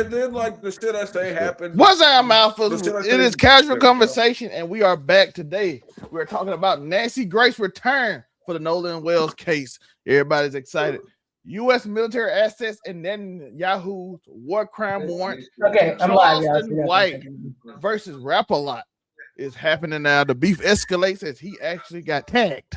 like the shit I say happened. What's our mouth? It is casual conversation, and we are back today. We're talking about Nancy Grace's return for the Nolan Wells case. Everybody's excited. U.S. military assets and Netanyahu's war crime warrant. Okay, I'm live. Charleston White versus Rap-A-Lot is happening now. The beef escalates as he actually got tagged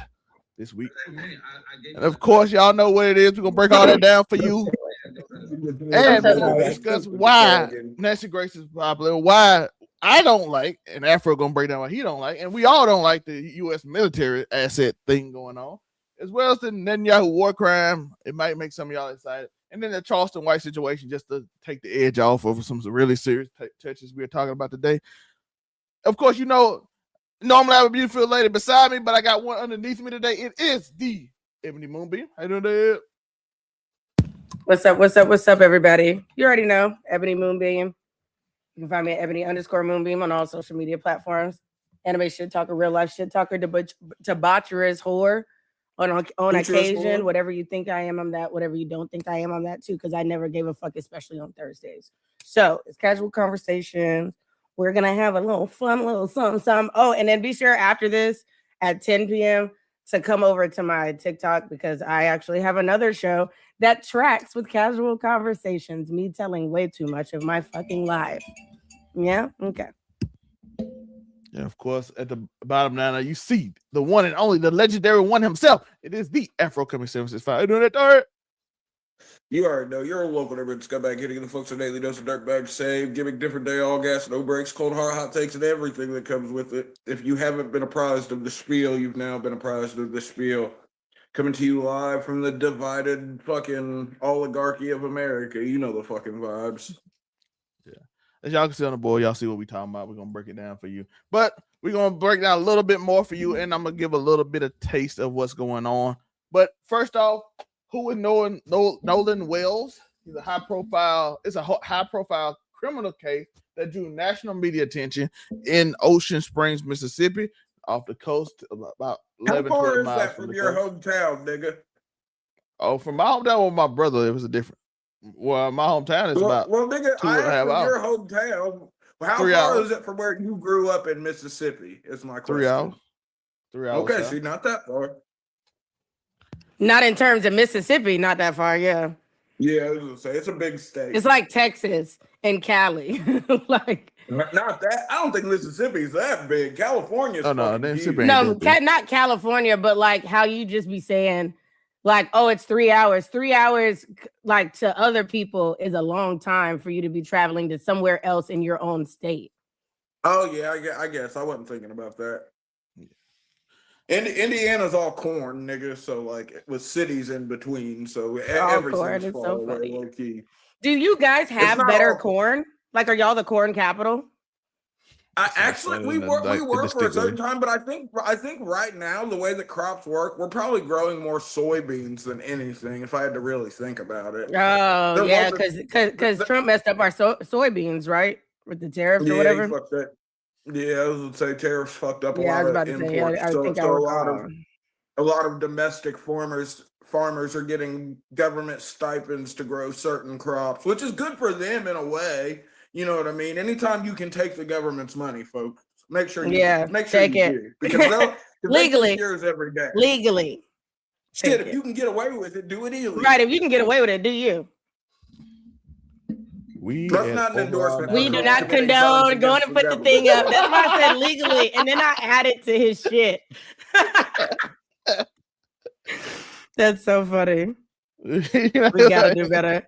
this week. And of course, y'all know what it is. We're gonna break all that down for you. And we're gonna discuss why Nancy Grace is popular, why I don't like, and Afro gonna break down why he don't like, and we all don't like the U.S. military asset thing going on, as well as the Netanyahu war crime. It might make some of y'all excited. And then the Charleston White situation, just to take the edge off of some really serious touches we're talking about today. Of course, you know, normally I have a beautiful lady beside me, but I got one underneath me today. It is the Ebony Moonbeam. How you doing, Dad? What's up? What's up? What's up, everybody? You already know, Ebony Moonbeam. You can find me at Ebony_Moonbeam on all social media platforms. Anime shit talker, real life shit talker, debaucherous whore. On occasion, whatever you think I am, I'm that. Whatever you don't think I am, I'm that too, because I never gave a fuck, especially on Thursdays. So it's casual conversations. We're going to have a little fun, little something. Oh, and then be sure after this at 10 p.m. to come over to my TikTok, because I actually have another show that tracks with casual conversations, me telling way too much of my fucking life. Yeah? Okay. And of course, at the bottom now, you see the one and only, the legendary one himself. It is the Afro coming 765. How you doing that, Third? You already know you're a local neighborhood scumbag hitting the folks a daily dose of dirtbag save, giving different day, all gas, no breaks, cold hard hot takes, and everything that comes with it. If you haven't been apprised of the spiel, you've now been apprised of the spiel. Coming to you live from the divided fucking oligarchy of America. You know the fucking vibes. Yeah. As y'all can see on the board, y'all see what we talking about. We're gonna break it down for you. But we're gonna break down a little bit more for you, and I'm gonna give a little bit of taste of what's going on. But first off, who is Nolan Wells? He's a high-profile criminal case that drew national media attention in Ocean Springs, Mississippi, off the coast, about 11, 12 miles. How far is that from your hometown, nigga? Oh, from my hometown with my brother, it was a different. Well, my hometown is about nigga, 2.5 hours. Your hometown. How far is it from where you grew up in Mississippi? Is my question. 3 hours. 3 hours. Okay, so not that far. Not in terms of Mississippi, not that far, yeah. Yeah, I was gonna say it's a big state. It's like Texas and Cali. Like not that. I don't think Mississippi's that big. California's Mississippi. No, not California, but like how you just be saying, like, oh, it's 3 hours. 3 hours, like to other people, is a long time for you to be traveling to somewhere else in your own state. Oh yeah, I guess I wasn't thinking about that. Indiana's all corn, nigga. So like with cities in between, so everything's far away, low key. Do you guys have better corn? Like, are y'all the corn capital? We were for a certain time, but I think right now the way that crops work, we're probably growing more soybeans than anything. If I had to really think about it. Oh yeah, because Trump messed up our soybeans, right, with the tariffs or whatever. Yeah, I was gonna say tariffs fucked up a lot of imports. A lot of domestic farmers are getting government stipends to grow certain crops, which is good for them in a way. You know what I mean? Anytime you can take the government's money, folks, make sure you take it do, because legally yours every day. Legally, shit. If you can get away with it, do it illegally. Right? If you can get away with it, do you? That's not an endorsement. We do not condone going to put the thing up. That's why I said legally, and then I added to his shit. That's so funny. We gotta do better.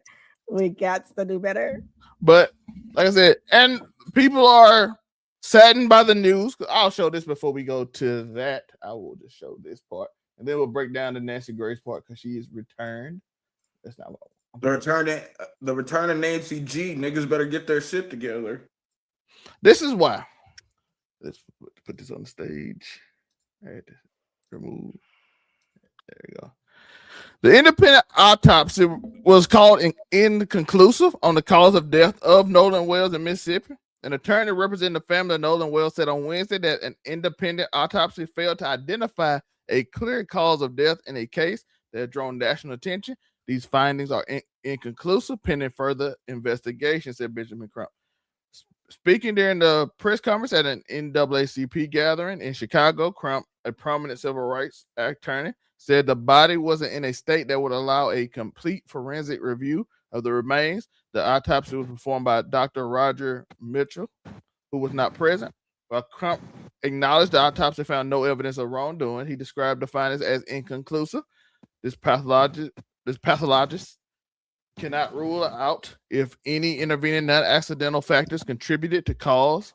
We got to do better. But like I said, and people are saddened by the news. I'll show this before we go to that. I will just show this part, and then we'll break down the Nancy Grace part because she is returned. That's not what I want. The return of Nancy G. Niggas better get their shit together. This is why. Let's put this on the stage. I had to remove. There you go. The independent autopsy was called inconclusive on the cause of death of Nolan Wells in Mississippi. An attorney representing the family of Nolan Wells said on Wednesday that an independent autopsy failed to identify a clear cause of death in a case that has drawn national attention. These findings are inconclusive, pending further investigation, said Benjamin Crump. Speaking during the press conference at an NAACP gathering in Chicago, Crump, a prominent civil rights attorney, said the body wasn't in a state that would allow a complete forensic review of the remains. The autopsy was performed by Dr. Roger Mitchell, who was not present. While Crump acknowledged the autopsy found no evidence of wrongdoing, he described the findings as inconclusive. This pathologist cannot rule out if any intervening non-accidental factors contributed to cause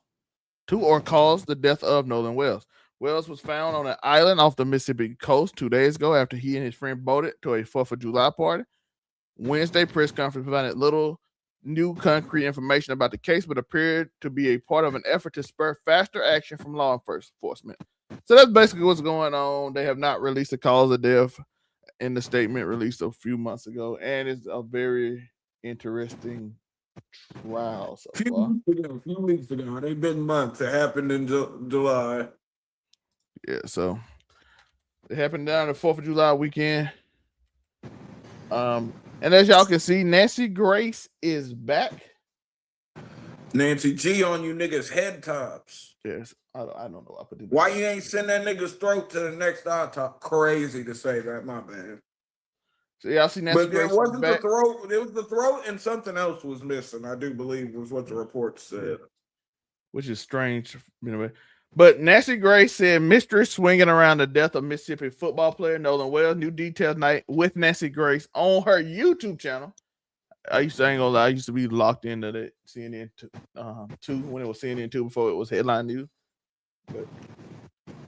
the death of Nolan Wells. Wells was found on an island off the Mississippi coast 2 days ago after he and his friend boated to a 4th of July party. Wednesday press conference provided little new concrete information about the case, but appeared to be a part of an effort to spur faster action from law enforcement. So that's basically what's going on. They have not released the cause of death in the statement released a few months ago, and it's a very interesting trial so far. A few weeks ago. They've been months. It happened in July. Yeah, so it happened down the 4th of July weekend. And as y'all can see, Nancy Grace is back. Nancy G on you niggas' head tops. Yes, I don't know. Why you ain't send that nigga's throat to the next autopsy? Crazy to say that, my bad. So y'all see Nancy Grace it wasn't back. the throat. It was the throat and something else was missing. I do believe was what the report said. Which is strange, anyway. But Nancy Grace said mystery swinging around the death of Mississippi football player Nolan Wells. New details night with Nancy Grace on her YouTube channel. I ain't gonna lie, I used to be locked into that CNN 2 when it was CNN 2 before it was headline news. But,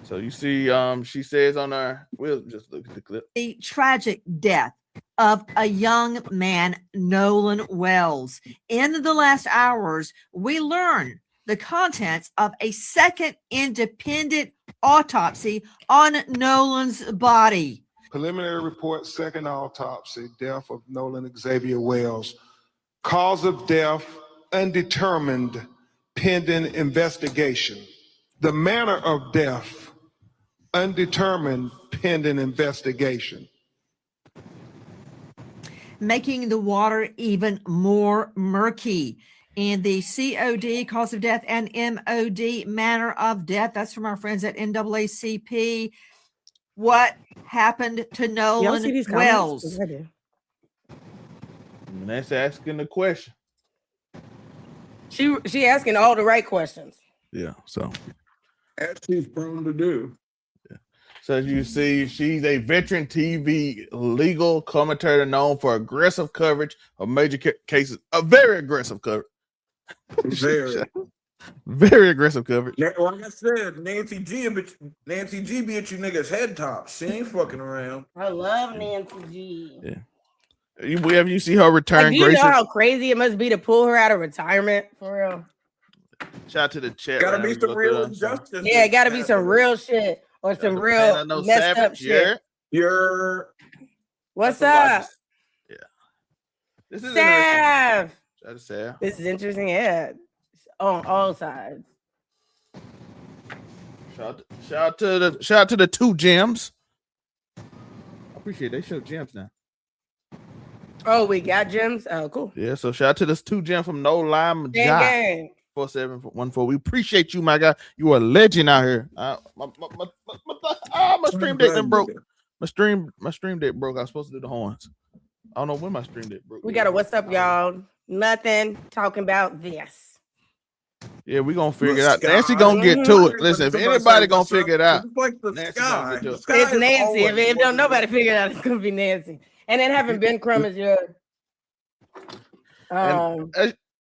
so you see, she says on her, we'll just look at the clip. The tragic death of a young man, Nolan Wells. In the last hours, we learned the contents of a second independent autopsy on Nolan's body. Preliminary report, second autopsy, death of Nolan Xavier Wells. Cause of death, undetermined, pending investigation. The manner of death, undetermined, pending investigation. Making the water even more murky. And the COD, cause of death, and MOD, manner of death. That's from our friends at NAACP. What happened to Nolan Wells? That's asking the question. She asking all the right questions. Yeah, so As she's prone to do. Yeah. So as you see, she's a veteran TV legal commentator known for aggressive coverage of major cases. A very aggressive coverage. Very aggressive coverage. Like I said, Nancy G be at you niggas' head tops. She ain't fucking around. I love Nancy G. Yeah. Have you see her return? Like, do you know how crazy it must be to pull her out of retirement? For real. Shout out to the chat. Gotta be some real injustice. Yeah, it gotta be some real shit or some real messed up shit. What's up? Yeah. This is Sav. Shout out to Sav. This is interesting. Yeah. On all sides. Shout out to the two gems. I appreciate they show gems now. Oh, we got gems. Oh, cool. Yeah, so shout out to this 2 gem from Nolan Wells. 4714. We appreciate you, my guy. You are a legend out here. My stream deck done broke. My stream deck broke. I was supposed to do the horns. I don't know when my stream deck broke. We got a what's up, y'all? Nothing. Talking about this. Yeah, we gonna figure it out. Nancy gonna get to it. Listen, if anybody gonna figure it out, It's Nancy. If don't nobody figure it out, it's gonna be Nancy. And then having Ben Crumb as your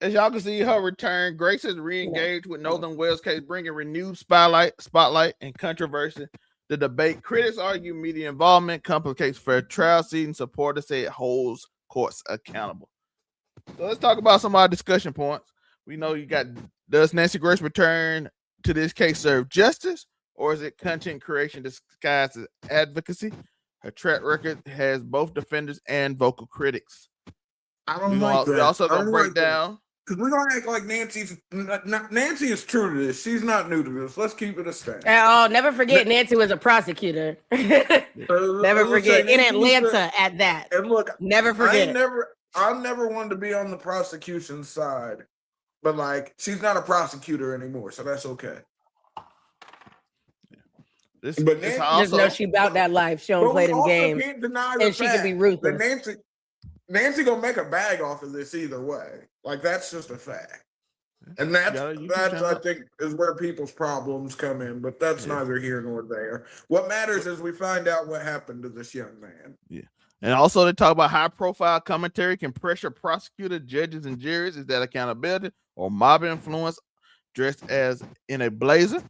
as y'all can see her return, Grace has re-engaged with Nolan Wells case, bringing renewed spotlight and controversy. The debate, critics argue media involvement complicates fair trial season. Supporters say it holds courts accountable. So let's talk about some of our discussion points. We know you got, does Nancy Grace return to this case serve justice, or is it content creation disguised as advocacy? Her track record has both defenders and vocal critics. I don't like that. We also gonna break down. Because we're gonna act like Nancy is true to this. She's not new to this. Let's keep it a stand. Oh, never forget Nancy was a prosecutor. Never forget in Atlanta at that. And look, never forget. I never wanted to be on the prosecution side, but like she's not a prosecutor anymore, so that's okay. This, But this Nancy, Just also, know she about that life. She don't but play we them also games. can't deny the And she can be fact ruthless. that Nancy gonna make a bag off of this either way. Like that's just a fact. And got a YouTube that's channel. I think is where people's problems come in, but that's neither here nor there. What matters is we find out what happened to this young man. Yeah. And also they talk about high profile commentary can pressure prosecutors, judges, and juries. Is that accountability or mob influence dressed as in a blazer?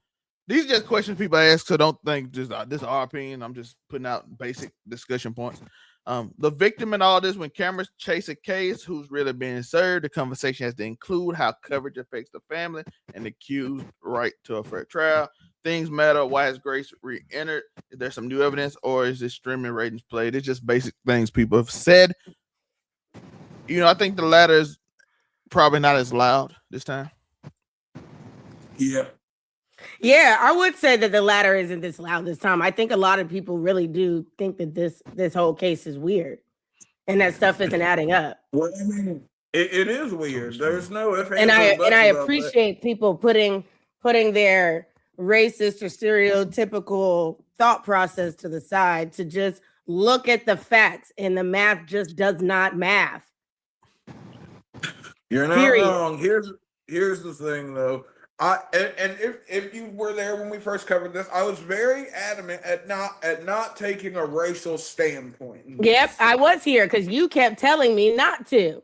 These are just questions people ask, so don't think just this is our opinion. I'm just putting out basic discussion points. The victim in all this, when cameras chase a case, who's really being served, the conversation has to include how coverage affects the family and the accused right to a fair trial. Things matter. Why has Grace re-entered? Is there some new evidence, or is this streaming ratings played? It's just basic things people have said. You know, I think the latter is probably not as loud this time. Yeah. Yeah, I would say that the latter isn't this loud this time. I think a lot of people really do think that this whole case is weird and that stuff isn't adding up. Well, I mean, it is weird. There's no ifs, And ands, or I buts about appreciate people putting their racist or stereotypical thought process to the side to just look at the facts, and the math just does not math. that. You're not Period. wrong. Here's the thing though. If you were there when we first covered this, I was very adamant at not taking a racial standpoint. Yep, I was here because you kept telling me not to.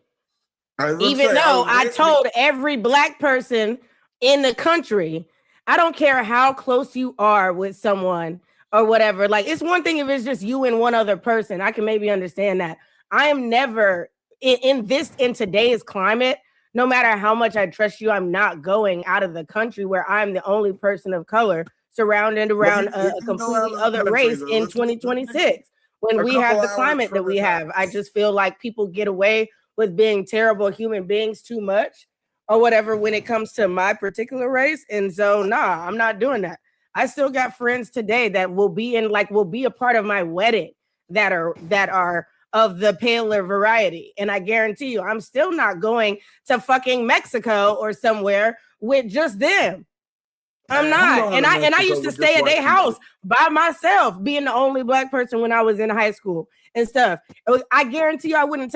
Even though I told every black person in the country, I don't care how close you are with someone or whatever. Like, it's one thing if it's just you and one other person. I can maybe understand that. I am never in today's climate. No matter how much I trust you, I'm not going out of the country where I'm the only person of color surrounded around a completely other race in 2026 when we have the climate that we have. I just feel like people get away with being terrible human beings too much or whatever when it comes to my particular race. And so, nah, I'm not doing that. I still got friends today that will be a part of my wedding that are of the paler variety. And I guarantee you, I'm still not going to fucking Mexico or somewhere with just them. I'm not. And I used to stay at their house by myself, being the only black person when I was in high school and stuff. I guarantee you I wouldn't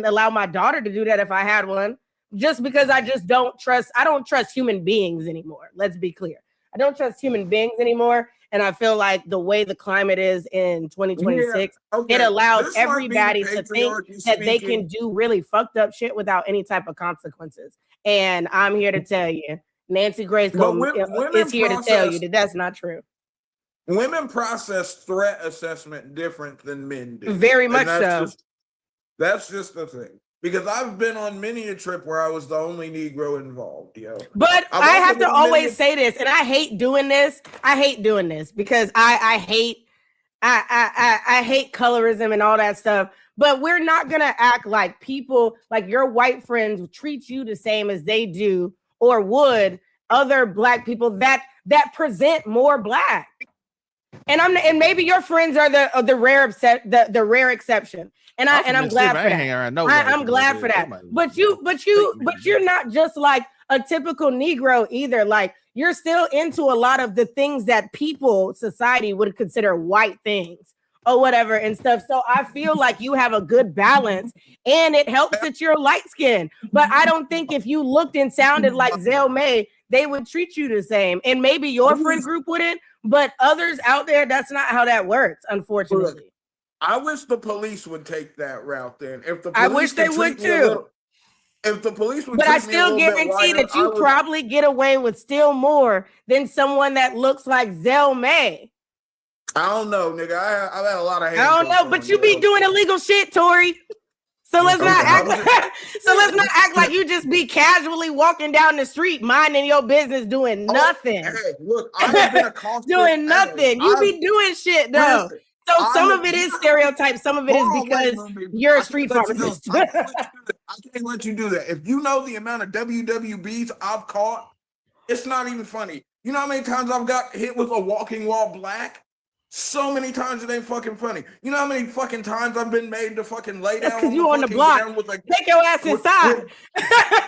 allow my daughter to do that if I had one, just because I don't trust human beings anymore. Let's be clear. I don't trust human beings anymore. And I feel like the way the climate is in 2026, it allows everybody to think that they can do really fucked up shit without any type of consequences. And I'm here to tell you, Nancy Grace is here to tell you that that's not true. Women process threat assessment different than men do. Very much so. That's just the thing. Because I've been on many a trip where I was the only Negro involved, yo. But I have to always say this, and I hate doing this. I hate doing this because I hate colorism and all that stuff. But we're not gonna act like people, like your white friends, treat you the same as they do or would other black people that present more black. And maybe your friends are the rare exception. And I'm glad for that. I'm glad for that. But you're not just like a typical Negro either. Like, you're still into a lot of the things that society would consider white things or whatever and stuff. So I feel like you have a good balance, and it helps that you're light skinned. But I don't think if you looked and sounded like Zell May, they would treat you the same. And maybe your friend group wouldn't, but others out there, that's not how that works, unfortunately. I wish the police would take that route then. I wish they would too. If the police would, but I still guarantee that you probably get away with still more than someone that looks like Zell May. I don't know, nigga. I've had a lot of. I don't know, but you be doing illegal shit, Tori. So let's not act like you just be casually walking down the street, minding your business, doing nothing. Hey, look, I've been accosted. Doing nothing. You be doing shit though. So some of it is stereotypes. Some of it is because you're a street pharmacist. I can't let you do that. If you know the amount of WWBs I've caught, it's not even funny. You know how many times I've got hit with a walking while black? So many times it ain't fucking funny. You know how many fucking times I've been made to fucking lay That's down because you on the fucking block. ground with like Take your ass inside.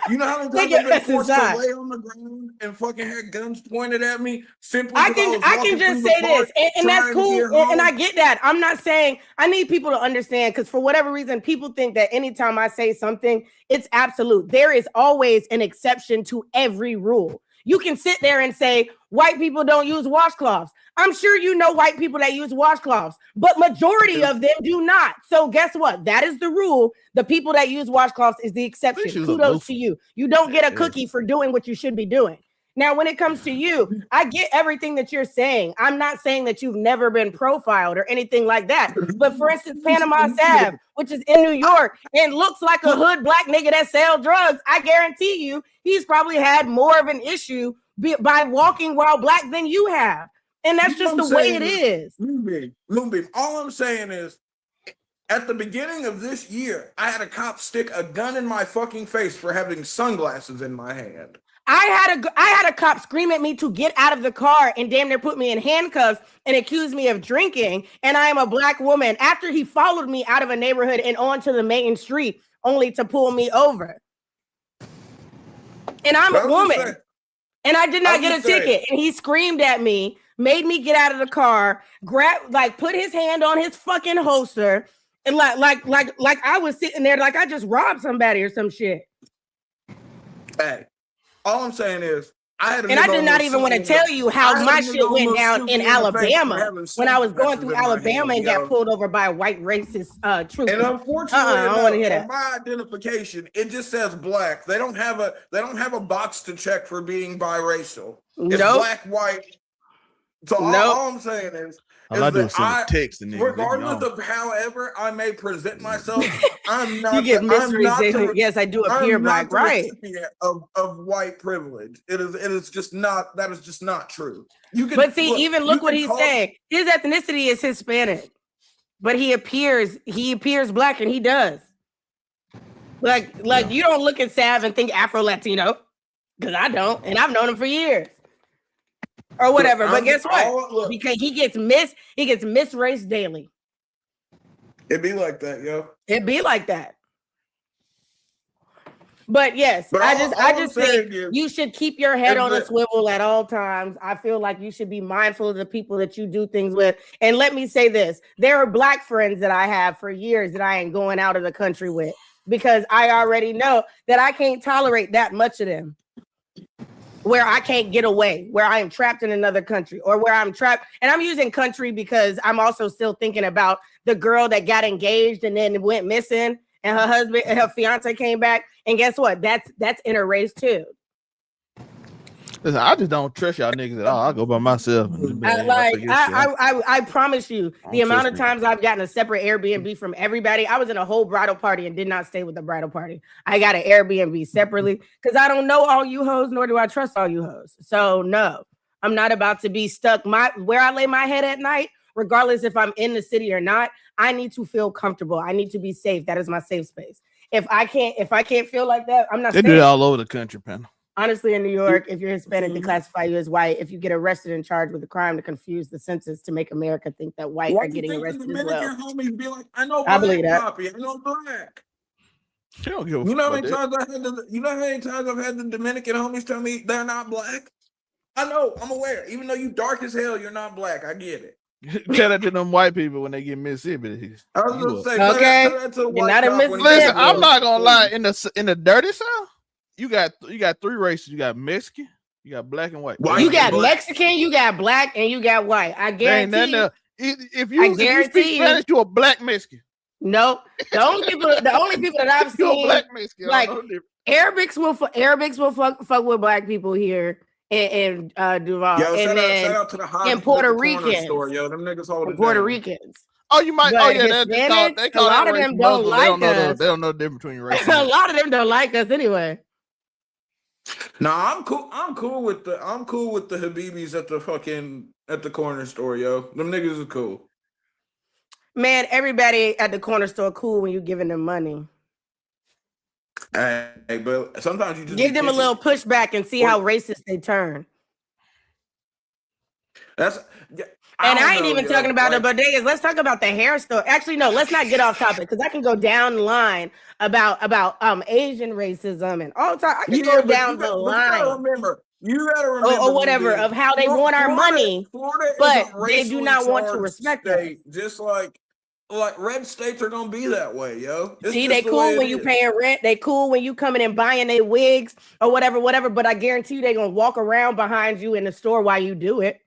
you know how many Take times your I've been ass forced to inside. lay on the ground and fucking had guns pointed at me simply I because can was walking just through say the park this, and that's trying to cool, get home. and I get that. I'm not saying I need people to understand, because for whatever reason, people think that anytime I say something, it's absolute. There is always an exception to every rule. You can sit there and say white people don't use washcloths. I'm sure you know white people that use washcloths, but majority of them do not. So guess what? That is the rule. The people that use washcloths is the exception. She was a Kudos loafer. to you. You don't get a Yeah. cookie for doing what you should be doing. Now, when it comes to you, I get everything that you're saying. I'm not saying that you've never been profiled or anything like that. But for instance, Panama Ave, which is in New York and looks like a hood black nigga that sells drugs, I guarantee you he's probably had more of an issue by walking while black than you have. And that's just the way it is. Moonbeam, all I'm saying is, at the beginning of this year, I had a cop stick a gun in my fucking face for having sunglasses in my hand. I had a cop scream at me to get out of the car and damn near put me in handcuffs and accuse me of drinking. And I am a black woman after he followed me out of a neighborhood and onto the main street only to pull me over. And I'm a woman. And I did not get a ticket. And he screamed at me, made me get out of the car, put his hand on his fucking holster, and like I was sitting there like I just robbed somebody or some shit. Hey, all I'm saying is, I did not even want to tell you how my shit went down in Alabama when I was going through Alabama and got pulled over by a white racist trooper. And unfortunately, I don't want to hear that. on my identification, it just says black. They don't have a box to check for being biracial. It's black, white. So all I'm saying is, all I do is send a text and regardless of however I may present myself, I'm not. You get mysteries. Yes, I do appear black, right? Of white privilege. It is just not. That is just not true. You can, but see, look what he's saying. His ethnicity is Hispanic, but he appears black, and he does. Like you don't look at Sav and think Afro Latino, because I don't, and I've known him for years. Or whatever, but guess what? Because he gets misraced daily. It be like that, yo. It be like that. But yes, I just think you should keep your head on a swivel at all times. I feel like you should be mindful of the people that you do things with. And let me say this: there are black friends that I have for years that I ain't going out of the country with, because I already know that I can't tolerate that much of them. Where I can't get away, where I am trapped in another country, or where I'm trapped. And I'm using country because I'm also still thinking about the girl that got engaged and then went missing, and her husband and her fiance came back. And guess what? That's interrace too. Listen, I just don't trust y'all niggas at all. I go by myself. I promise you, the amount of times I've gotten a separate Airbnb from everybody. I was in a whole bridal party and did not stay with the bridal party. I got an Airbnb separately because I don't know all you hoes, nor do I trust all you hoes. So no, I'm not about to be stuck. Where I lay my head at night, regardless if I'm in the city or not, I need to feel comfortable. I need to be safe. That is my safe space. If I can't feel like that, I'm not. They do it all over the country, man. Honestly, in New York, if you're Hispanic, they classify you as white. If you get arrested and charged with a crime to confuse the census to make America think that white are getting arrested as well. Homies be like, I know I believe that. Poppy, I know black. Don't give a you know how many times I've had the Dominican homies tell me they're not black? I know, I'm aware. Even though you dark as hell, you're not black. I get it. Tell that to them white people when they get Mississippi. I was gonna say, okay. You're not in Mississippi. Listen, I'm not gonna lie. In the dirty South, you got three races. You got Mexican, you got black and white. You got Mexican, you got black, and you got white. I guarantee you. If you speak Spanish, you're a black Mexican. Nope. The only people that I've seen, black Mexican, like Arabics will fuck with black people here in Duval. Yo, and shout out to the and Puerto Ricans. Store, yo, them niggas holding Puerto Ricans. Oh, you might. But they call a lot of them don't like us. They don't know the difference between races. A lot of them don't like us anyway. Nah, I'm cool. I'm cool with the Habibis at the corner store, yo. Them niggas are cool. Man, everybody at the corner store cool when you giving them money. Hey, but sometimes you just give them a little pushback and see how racist they turn. And I don't ain't know, even yo. talking about Like, the bodegas. Let's talk about the hair store. Actually, no, let's not get off topic because I can go down the line about Asian racism and all time. I can go but down the but you gotta line remember. You gotta remember, or whatever Moonbeam, of how they want our money, Florida but is a they do racially not want to charged respect us. state, just like red states are gonna be that way, yo. It's See, just they the cool way it when you is. paying rent. They cool when you coming and buying their wigs or whatever. But I guarantee you they gonna walk around behind you in the store while you do it.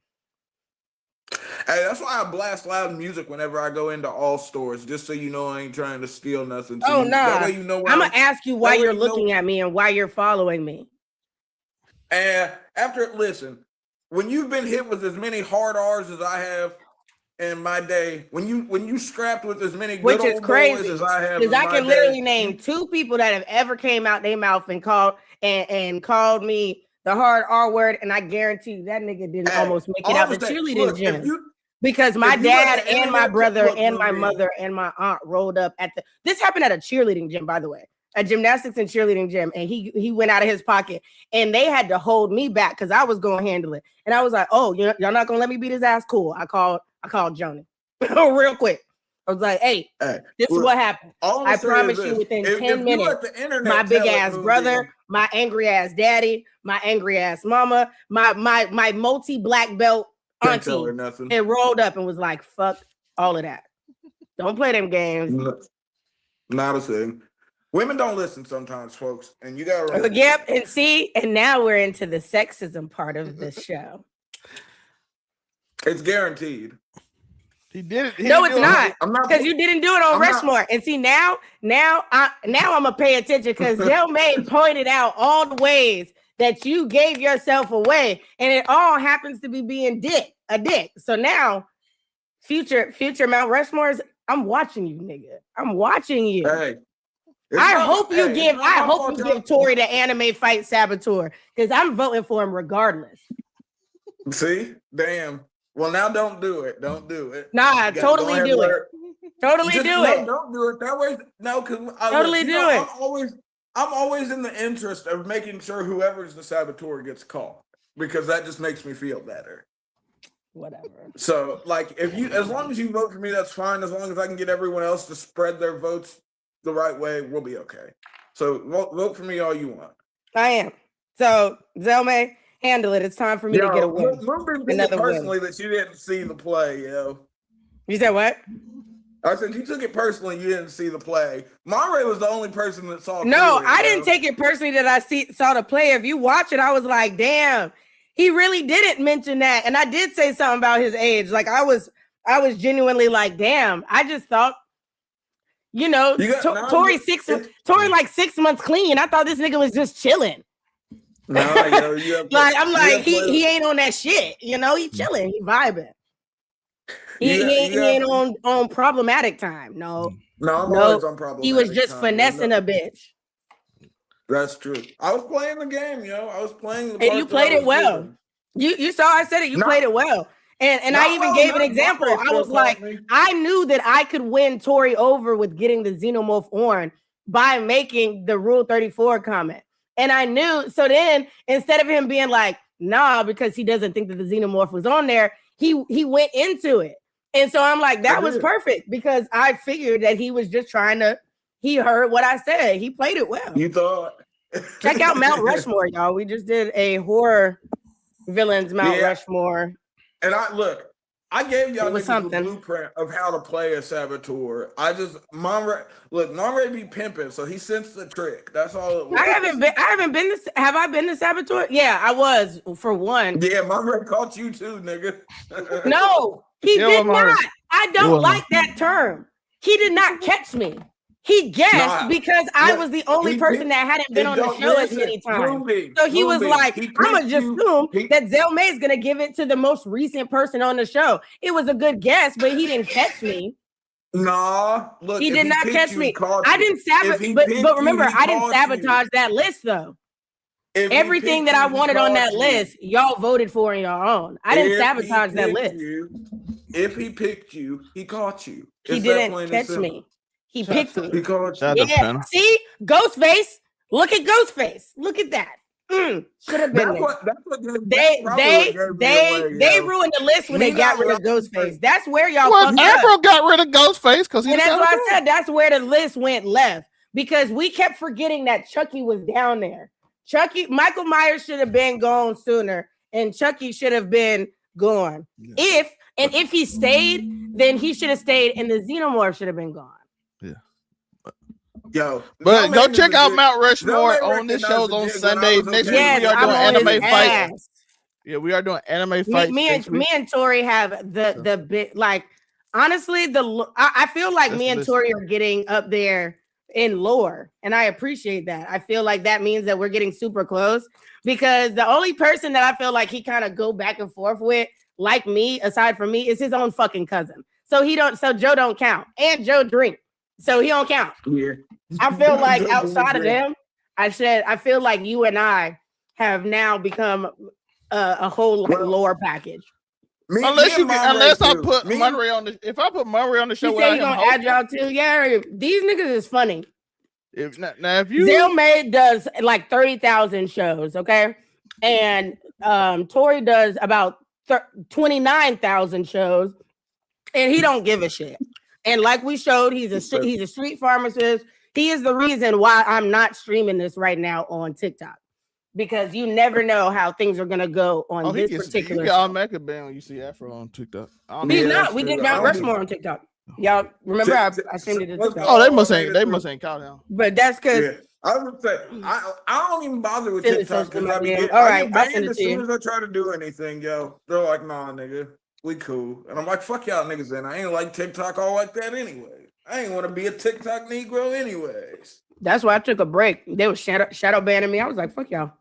Hey, that's why I blast loud music whenever I go into all stores, just so you know I ain't trying to steal nothing. So Oh, that nah. way you know. I'm gonna ask you why that way you're you know- looking at me and why you're following me. And listen, when you've been hit with as many hard R's as I have in my day, when you scrapped with as many Which good is old crazy, boys as I have, because in I my can day, literally name 2 people that have ever came out their mouth and called me the hard R word, and I guarantee you that nigga didn't almost make it out the cheerleading gym. Because my dad and my brother and my mother and my aunt rolled up at this happened at a cheerleading gym, by the way, a gymnastics and cheerleading gym, and he went out of his pocket, and they had to hold me back because I was gonna handle it, and I was like, oh, y'all not gonna let me beat his ass? Cool. I called Joni real quick. I was like, hey, this is what happened. I promise you, within 10 minutes, my big ass brother, my angry ass daddy, my angry ass mama, my multi-black belt auntie, it rolled up and was like, fuck all of that. Don't play them games. Not a thing. Women don't listen sometimes, folks, and you gotta remember. Yep, and see, and now we're into the sexism part of this show. It's guaranteed. He did it. No, it's not, because you didn't do it on Rushmore. And see, now I'm gonna pay attention because Del May pointed out all the ways that you gave yourself away, and it all happens to be being a dick. So now, future Mount Rushmore's, I'm watching you, nigga. I'm watching you. Hey, I hope you give Tory the anime fight saboteur, because I'm voting for him regardless. See, damn. Well, now don't do it. Don't do it. Nah, totally do it. Totally do it. Don't do it that way. No, because totally do it. I'm always in the interest of making sure whoever's the saboteur gets caught, because that just makes me feel better. Whatever. So, like, as long as you vote for me, that's fine. As long as I can get everyone else to spread their votes the right way, we'll be okay. So vote for me all you want. I am. So, Zelmay, handle it. It's time for me to get a win. Another personally win. That you didn't see the play, yo. You said what? I said you took it personally. You didn't see the play. Monterey was the only person that saw. No, I didn't take it personally that I saw the play. If you watch it, I was like, damn, he really didn't mention that. And I did say something about his age. Like I was genuinely like, damn. I just thought, Tory like 6 months clean. I thought this nigga was just chilling. No, I'm like, he ain't on that shit. He chilling, he vibing. He ain't on problematic time. No, I'm always on problematic. He was just finessing a bitch. That's true. I was playing the game, I was playing the. And you played it well. You saw I said it. You played it well. And I even gave an example. I was like, I knew that I could win Tory over with getting the xenomorph on by making the Rule 34 comment. And I knew. So then, instead of him being like, nah, because he doesn't think that the xenomorph was on there, he went into it. And so I'm like, that was perfect, because I figured that he was just he heard what I said. He played it well. You thought. Check out Mount Rushmore, y'all. We just did a horror villains Mount Rushmore. And I gave y'all the blueprint of how to play a saboteur. Monterey be pimping, so he sensed the trick. That's all it was. I haven't been have I been the saboteur? Yeah, I was, for one. Yeah, Monterey caught you too, nigga. No, he did not. I don't like that term. He did not catch me. He guessed because I was the only person that hadn't been on the show as many times. So he was like, I'm going to just assume that Zelmay is going to give it to the most recent person on the show. It was a good guess, but he didn't catch me. Nah, look, he did not catch me. I didn't sabotage, but remember, I didn't sabotage that list though. Everything that I wanted on that list, y'all voted for on your own. I didn't sabotage that list. If he picked you, he caught you. He didn't catch me. He picked me. He caught you. Yeah. See, Ghostface. Look at Ghostface. Look at that. Should have been there. That's what They they ruined the list when they got rid of Ghostface. That's where y'all Well, fucked up. Afro got rid of Ghostface because he And was that's out why of I said that's where the list went left because we kept forgetting that Chucky was down there. Michael Myers should have been gone sooner, and Chucky should have been gone. Yeah. If he stayed, then he should have stayed, and the Xenomorph should have been gone. Yeah. Yo, But no go man check is a out good- Mount no Rushmore man on this recognized shows the on jig when I Sunday. was Next okay week Yes, we are I'm doing on his anime fights. ass. Yeah, we are doing anime fights. Me and Tori have the bit like honestly I feel like That's me and the Tori are getting up there in lore, and I appreciate that. I feel like that means that we're getting super close because the only person that I feel like he kind of go back and forth with, like me, aside from me, is his own fucking cousin. So Joe don't count, and Joe drink, so he don't count. Yeah. I feel like outside of them, I feel like you and I have now become a whole lore package. Unless I put Monterey on the, if I put Monterey on the show, You say you gonna add y'all too? Yeah, these niggas is funny. If you Zell May does like 30,000 shows, okay, and Tori does about 29,000 shows, and he don't give a shit. And like we showed, he's a street pharmacist. He is the reason why I'm not streaming this right now on TikTok. Because you never know how things are gonna go on this particular. He got automatically banned when you see Afro on TikTok. He's not. We did Mount Rushmore on TikTok. Y'all remember I streamed it to TikTok. Oh, they must ain't caught him. But that's because I would say I don't even bother with Send it TikTok to because I me, be man. All right, I get I'll send banned it as to soon you. as I try to do anything, yo. They're like, nah, nigga, we cool. And I'm like, fuck y'all niggas then. I ain't like TikTok all like that anyway. I ain't want to be a TikTok Negro anyways. that's why I took a break. They were shadow banning me. I was like, fuck y'all.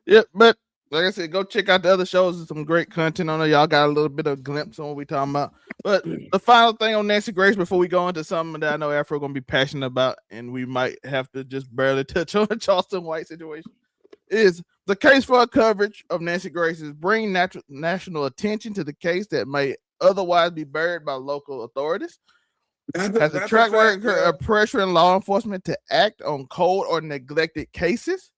Yeah, but like I said, go check out the other shows. There's some great content on there. Y'all got a little bit of glimpse on what we talking about. But the final thing on Nancy Grace before we go into something that I know Afro gonna be passionate about, and we might have to just barely touch on the Charleston White situation, is the case for coverage of Nancy Grace is bring national attention to the case that may otherwise be buried by local authorities. Has a track record of pressuring law enforcement to act on cold or neglected cases.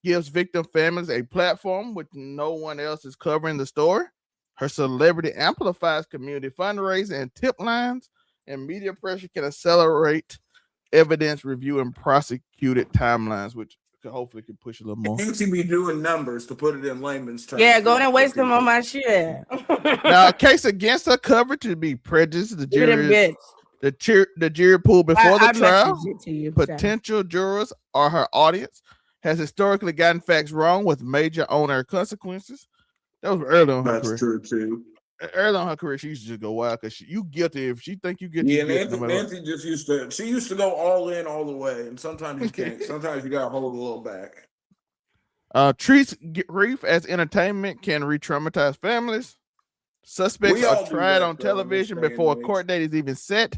Gives victim families a platform which no one else is covering the story. Her celebrity amplifies community fundraising and tip lines, and media pressure can accelerate evidence review and prosecuted timelines, which hopefully can push a little more. You be doing numbers to put it in layman's terms. Yeah, go and waste them on my shit. Now, a case against her coverage to be prejudiced. The jury pool before the trial. Potential jurors are her audience. Has historically gotten facts wrong with major on-air consequences. That was early on her career. That's true too. Early on her career, she used to just go wild because you guilty. If she think you get, yeah, Nancy just used to go all in all the way, and sometimes you can't. Sometimes you gotta hold a little back. Treats grief as entertainment can re-traumatize families. Suspects are tried on television before a court date is even set.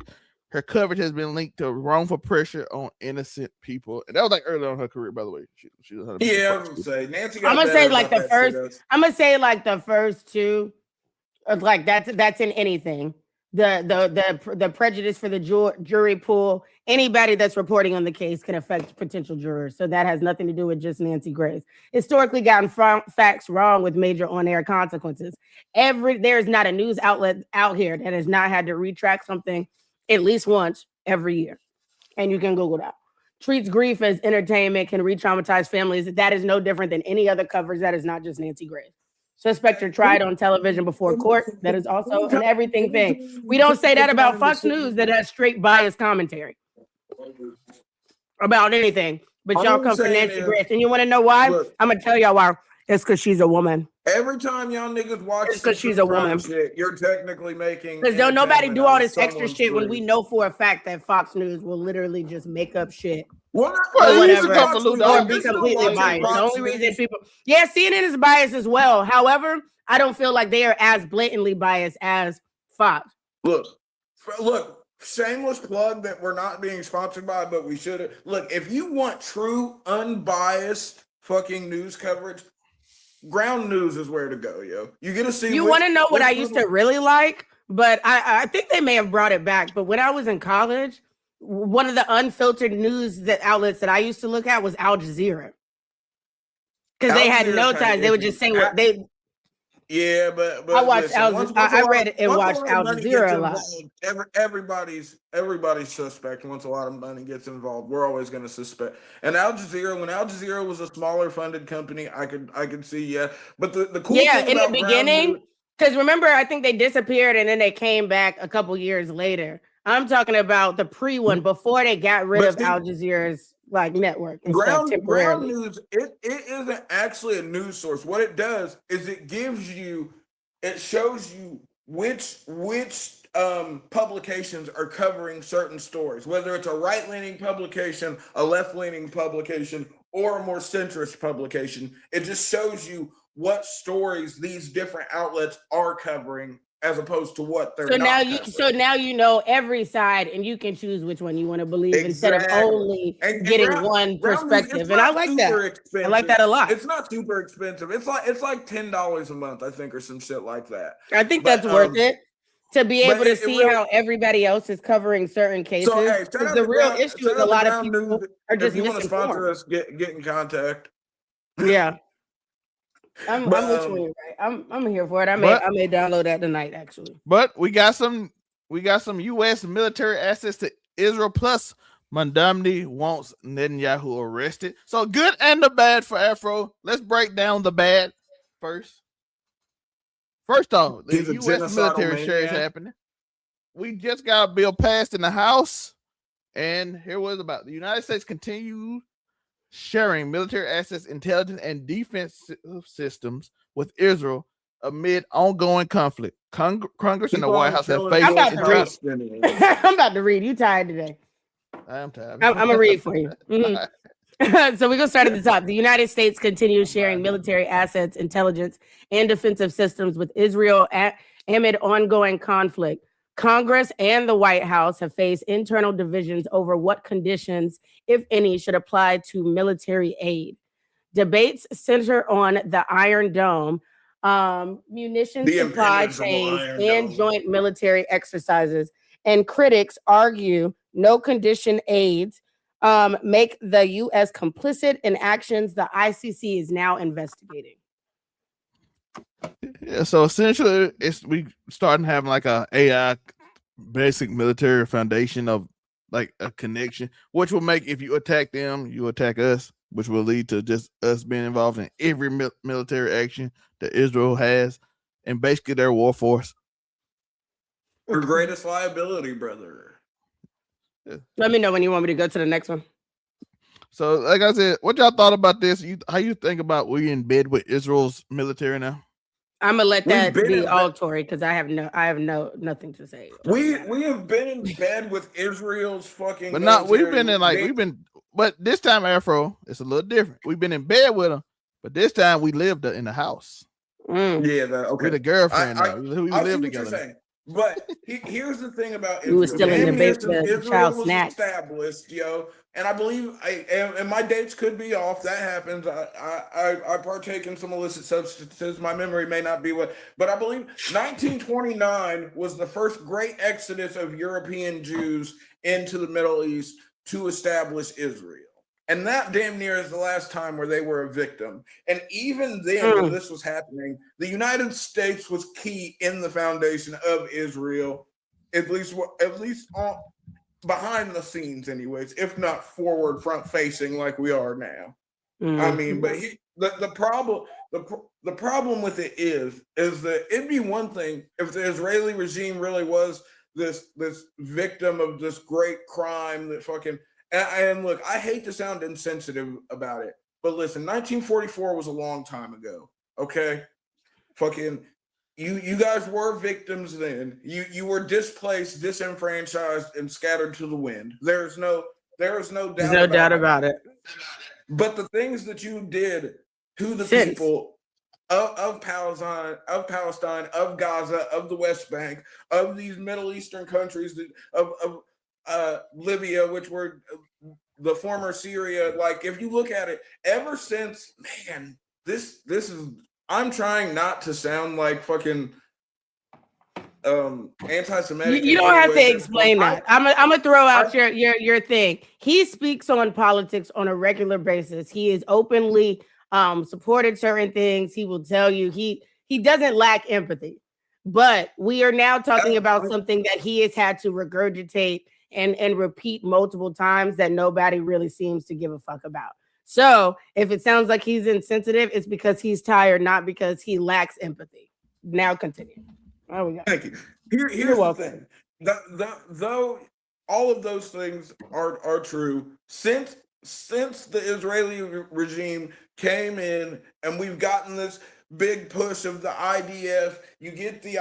Her coverage has been linked to wrongful pressure on innocent people. And that was like early on in her career, by the way. She was I was gonna say Nancy. I'm gonna say like the first. I'm gonna say like the first two, like that's in anything. The prejudice for the jury pool. Anybody that's reporting on the case can affect potential jurors. So that has nothing to do with just Nancy Grace. Historically gotten facts wrong with major on-air consequences. There is not a news outlet out here that has not had to retract something at least once every year. And you can Google that. Treats grief as entertainment, can re-traumatize families. That is no different than any other coverage that is not just Nancy Grace. Suspects are tried on television before court. That is also an everything thing. We don't say that about Fox News that has straight biased commentary about anything. But y'all come for Nancy Grace. And you want to know why? I'm going to tell y'all why. It's because she's a woman. Every time y'all niggas watch, it's because she's a woman. Shit, you're technically making. Because don't nobody do all this extra shit when we know for a fact that Fox News will literally just make up shit. Well, whatever, or be completely biased. The only reason people, CNN is biased as well. However, I don't feel like they are as blatantly biased as Fox. Look, shameless plug that we're not being sponsored by, but we should. Look, if you want true, unbiased fucking news coverage, Ground News is where to go, yo. You get to see. You want to know what I used to really like, but I think they may have brought it back. But when I was in college, one of the unfiltered news outlets that I used to look at was Al Jazeera. because they Al had Jazeera's no kinda ties. They would iffy. just say what they. Yeah, but I watched listen, Al. once I a lot read of, and once a watched lot Al of money gets Jazeera a lot. involved, everybody's suspect. Once a lot of money gets involved, we're always going to suspect. And Al Jazeera, when Al Jazeera was a smaller funded company, I could see, yeah. But the cool Yeah, thing in the about ground beginning, news, because remember, I think they disappeared and then they came back a couple years later. I'm talking about the pre one before they got rid But of see- Al Jazeera's like network and stuff ground temporarily. news, it isn't actually a news source. What it does is it shows you which publications are covering certain stories, whether it's a right-leaning publication, a left-leaning publication, or a more centrist publication. It just shows you what stories these different outlets are covering as opposed to what they're So not now you know every side and you can choose which one you want to believe instead of Exactly. only And getting ground- one ground news, perspective. it's And I not like super that. expensive. I like that a lot. It's not super expensive. It's like $10 a month, I think, or some shit like that. I think But, that's worth it to be but able to it see really- how everybody else is covering certain cases. So hey, shout 'Cause out the to real Ground- issue shout is out a to lot of Ground people News. are just If you want to sponsor misinformed. us, get in contact. Yeah. I'm But, with you, right? I'm here for it. I but- may download that tonight, actually. But we got some U.S. military assets to Israel. Plus, Mamdani wants Netanyahu arrested. So good and the bad for Afro. Let's break down the bad first. First off, the He's a U.S. genocidal military share is maniac. happening. We just got a bill passed in the House, and here was about the United States continue sharing military assets, intelligence, and defense systems with Israel amid ongoing conflict. Congress and the White House have faced I'm about to read. read. I'm about to read. You tired today? I am tired. I'm gonna read for you. Mhm. So we're gonna start at the top. The United States continues sharing military assets, intelligence, and defensive systems with Israel amid ongoing conflict. Congress and the White House have faced internal divisions over what conditions, if any, should apply to military aid. Debates center on the Iron Dome, munition The supply impenetrable chains, Iron and Dome. joint military exercises. And critics argue no condition aids make the U.S. complicit in actions the ICC is now investigating. Yeah, so essentially, we starting having like a AI basic military foundation of like a connection, which will make if you attack them, you attack us, which will lead to just us being involved in every military action that Israel has, and basically their war force. Your greatest liability, brother. Let me know when you want me to go to the next one. So, like I said, what y'all thought about this? How you think about we in bed with Israel's military now? I'm gonna let We've that been be in all Tory because I have nothing to say. We have been in bed with Israel's fucking. But not we've military. been in like but this time Afro, it's a little different. We've been in bed with them, but this time we lived in the house. Yeah, okay. We're the girlfriend I now. We I see live what you're together. saying. But here's the thing about You were Israel. still in the Damn near base- since the Israel child was snacks. established, yo, and I believe and my dates could be off. That happens. I partake in some illicit substances. My memory may not be but I believe 1929 was the first great exodus of European Jews into the Middle East to establish Israel. And that damn near is the last time where they were a victim. And even then, when this was happening, the United States was key in the foundation of Israel, at least on behind the scenes, anyways, if not forward, front facing like we are now. I mean, but the problem with it is that it'd be one thing if the Israeli regime really was this victim of this great crime that fucking. And look, I hate to sound insensitive about it, but listen, 1944 was a long time ago. Okay, fucking, you guys were victims then. You were displaced, disenfranchised, and scattered to the wind. There's no doubt about it. But the things that you did to the Since. people of Palestine, of Gaza, of the West Bank, of these Middle Eastern countries, of Libya, which were the former Syria. Like, if you look at it, ever since, man, this is. I'm trying not to sound like fucking anti-Semitic. You don't have to explain that. I'm gonna throw out your thing. He speaks on politics on a regular basis. He is openly supported certain things. He will tell you he doesn't lack empathy. But we are now talking about something that he has had to regurgitate and repeat multiple times that nobody really seems to give a fuck about. So if it sounds like he's insensitive, it's because he's tired, not because he lacks empathy. Now continue. Oh, we got. Thank you. Here's the thing. Though all of those things are true, since the Israeli regime came in and we've gotten this big push of the IDF, you get the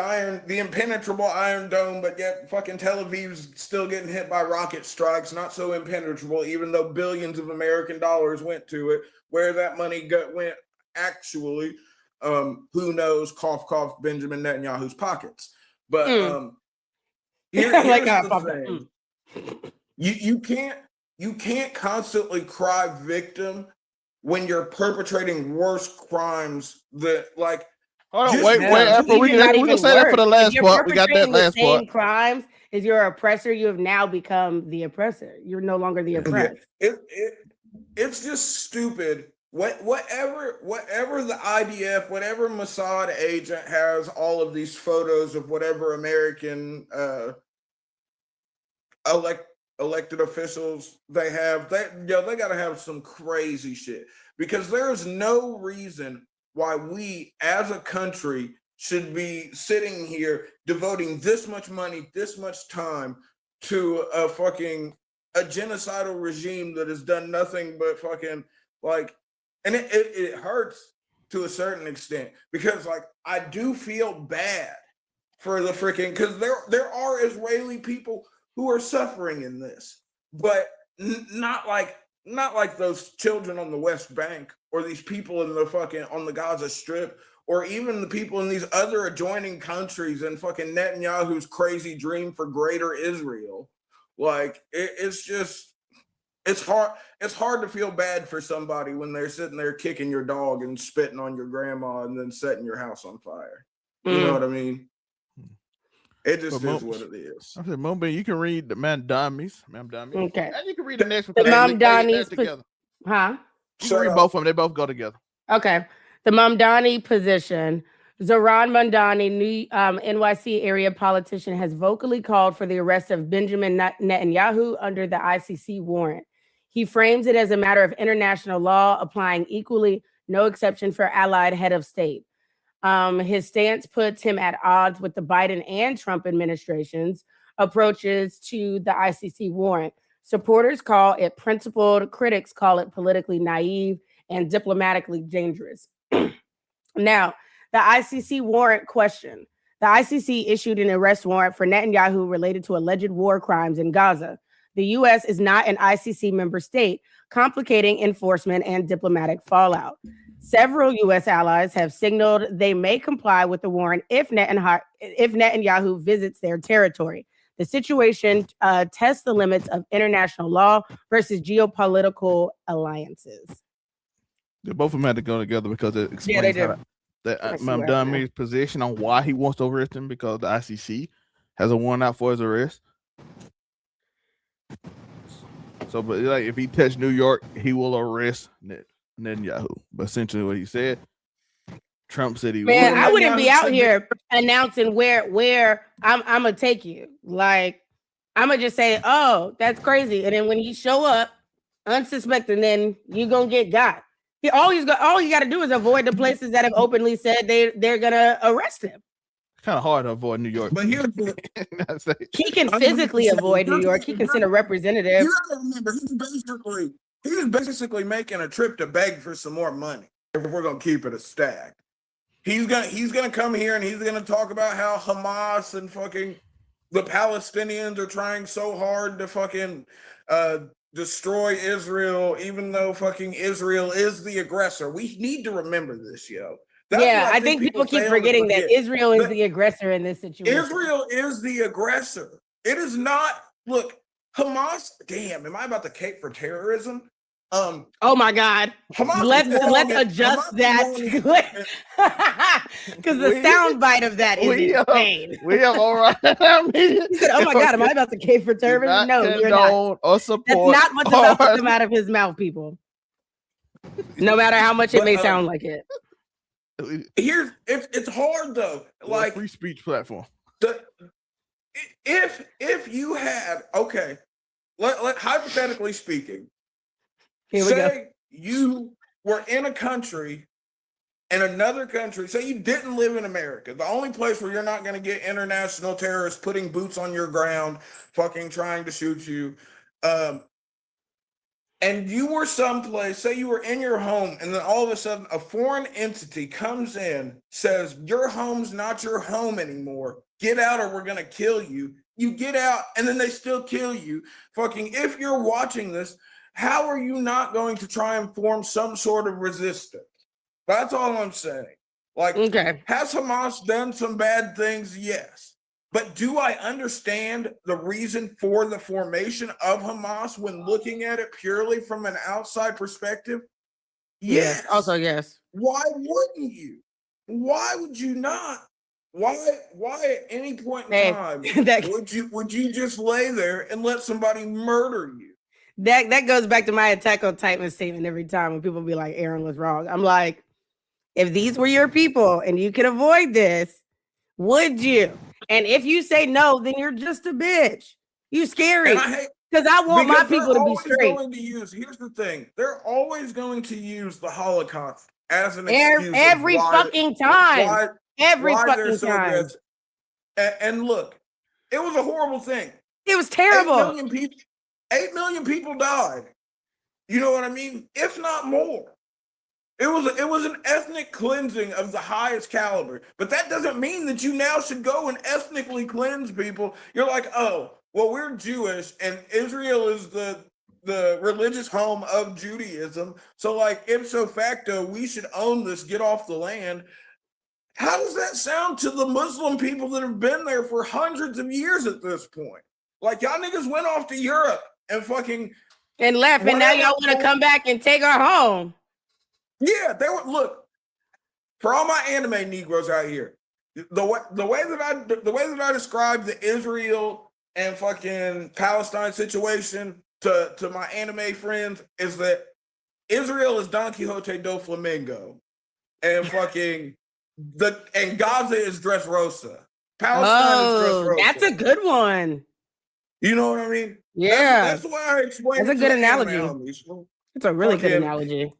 impenetrable Iron Dome, but yet fucking Tel Aviv's still getting hit by rocket strikes, not so impenetrable, even though billions of American dollars went to it. Where that money went actually, who knows, cough, cough, Benjamin Netanyahu's pockets. But here's the thing. You can't constantly cry victim when you're perpetrating worse crimes that, like, hold on, wait, Afro, we can say that for the last part. We got that last part. Crimes is your oppressor. You have now become the oppressor. You're no longer the oppressed. It's just stupid. Whatever the IDF, whatever Mossad agent has all of these photos of whatever American elected officials they have, they got to have some crazy shit, because there's no reason why we as a country should be sitting here devoting this much money, this much time to a genocidal regime that has done nothing but fucking, like, and it hurts to a certain extent, because, like, I do feel bad for the freaking, because there are Israeli people who are suffering in this, but not like those children on the West Bank, or these people on the Gaza Strip, or even the people in these other adjoining countries and fucking Netanyahu's crazy dream for greater Israel. Like, it's hard to feel bad for somebody when they're sitting there kicking your dog and spitting on your grandma and then setting your house on fire. You know what I mean? It just is what it is. I said, Mombi, you can read the Mamdani. Okay. And you can read the next one. The Mamdani's together. Huh? You can read both of them. They both go together. Okay. The Mamdani position. Zohran Mamdani, NYC area politician, has vocally called for the arrest of Benjamin Netanyahu under the ICC warrant. He frames it as a matter of international law, applying equally, no exception for allied head of state. His stance puts him at odds with the Biden and Trump administration's approaches to the ICC warrant. Supporters call it principled, critics call it politically naive and diplomatically dangerous. Now, the ICC warrant question. The ICC issued an arrest warrant for Netanyahu related to alleged war crimes in Gaza. The U.S. is not an ICC member state, complicating enforcement and diplomatic fallout. Several U.S. allies have signaled they may comply with the warrant if Netanyahu visits their territory. The situation tests the limits of international law versus geopolitical alliances. Both of them had to go together because it explains Mamdani's position on why he wants to arrest him, because the ICC has a warrant out for his arrest. So, but like, if he touched New York, he will arrest Netanyahu. But essentially, what he said, Trump said he would. Man, I wouldn't be out here announcing where I'm gonna take you. Like, I'm gonna just say, "Oh, that's crazy," and then when you show up unsuspecting, then you gonna get got. All you got to do is avoid the places that have openly said they're gonna arrest him. Kind of hard to avoid New York, but here's he can physically avoid New York. He can send a representative. You gotta remember, he's basically making a trip to beg for some more money. If we're gonna keep it a stack, he's gonna come here and he's gonna talk about how Hamas and fucking the Palestinians are trying so hard to fucking destroy Israel, even though fucking Israel is the aggressor. We need to remember this, yo. I think people keep forgetting that Israel is the aggressor in this situation. Israel is the aggressor. It is not. Look, Hamas. Damn, am I about to cape for terrorism? Oh my God. Let's adjust that because the soundbite of that is insane. We are all right. Oh my God, am I about to cape for terrorism? No, you're not. Or support. That's not what's about to come out of his mouth, people. No matter how much it But, may sound like it. Here's it's hard though. Like free speech platform. If you had let hypothetically speaking, Here we go. say you were in a country, in another country, say you didn't live in America, the only place where you're not going to get international terrorists putting boots on your ground, fucking trying to shoot you, and you were someplace, say you were in your home, and then all of a sudden a foreign entity comes in, says, your home's not your home anymore. Get out or we're going to kill you. You get out, and then they still kill you. Fucking, if you're watching this, how are you not going to try and form some sort of resistance? That's all I'm saying. Like, Okay. Has Hamas done some bad things? Yes. But do I understand the reason for the formation of Hamas when looking at it purely from an outside perspective? Yes. Also, yes. Why wouldn't you? Why would you not? Why at any point in time would you just lay there and let somebody murder you? That goes back to my Attack on Titan statement every time when people be like, Aaron was wrong. I'm like, if these were your people and you could avoid this, would you? And if you say no, then you're just a bitch. You scary. Because I want my people to be straight. Here's the thing. They're always going to use the Holocaust as an excuse. Every fucking time. Every fucking time. And look, it was a horrible thing. It was terrible. 8 million people died. You know what I mean? If not more. It was an ethnic cleansing of the highest caliber. But that doesn't mean that you now should go and ethnically cleanse people. You're like, oh, well, we're Jewish and Israel is the religious home of Judaism. So like, ipso facto, we should own this, get off the land. How does that sound to the Muslim people that have been there for hundreds of years at this point? Like, y'all niggas went off to Europe and fucking... And left, and now y'all want to come back and take our home. Yeah, they were. Look, for all my anime Negroes out here, the way that I describe the Israel and fucking Palestine situation to my anime friends is that Israel is Don Quixote do Flamengo, and fucking and Gaza is Dressrosa. Palestine is Dressrosa. That's a good one. You know what I mean? Yeah, that's why I explained. That's a good analogy. It's a really good analogy.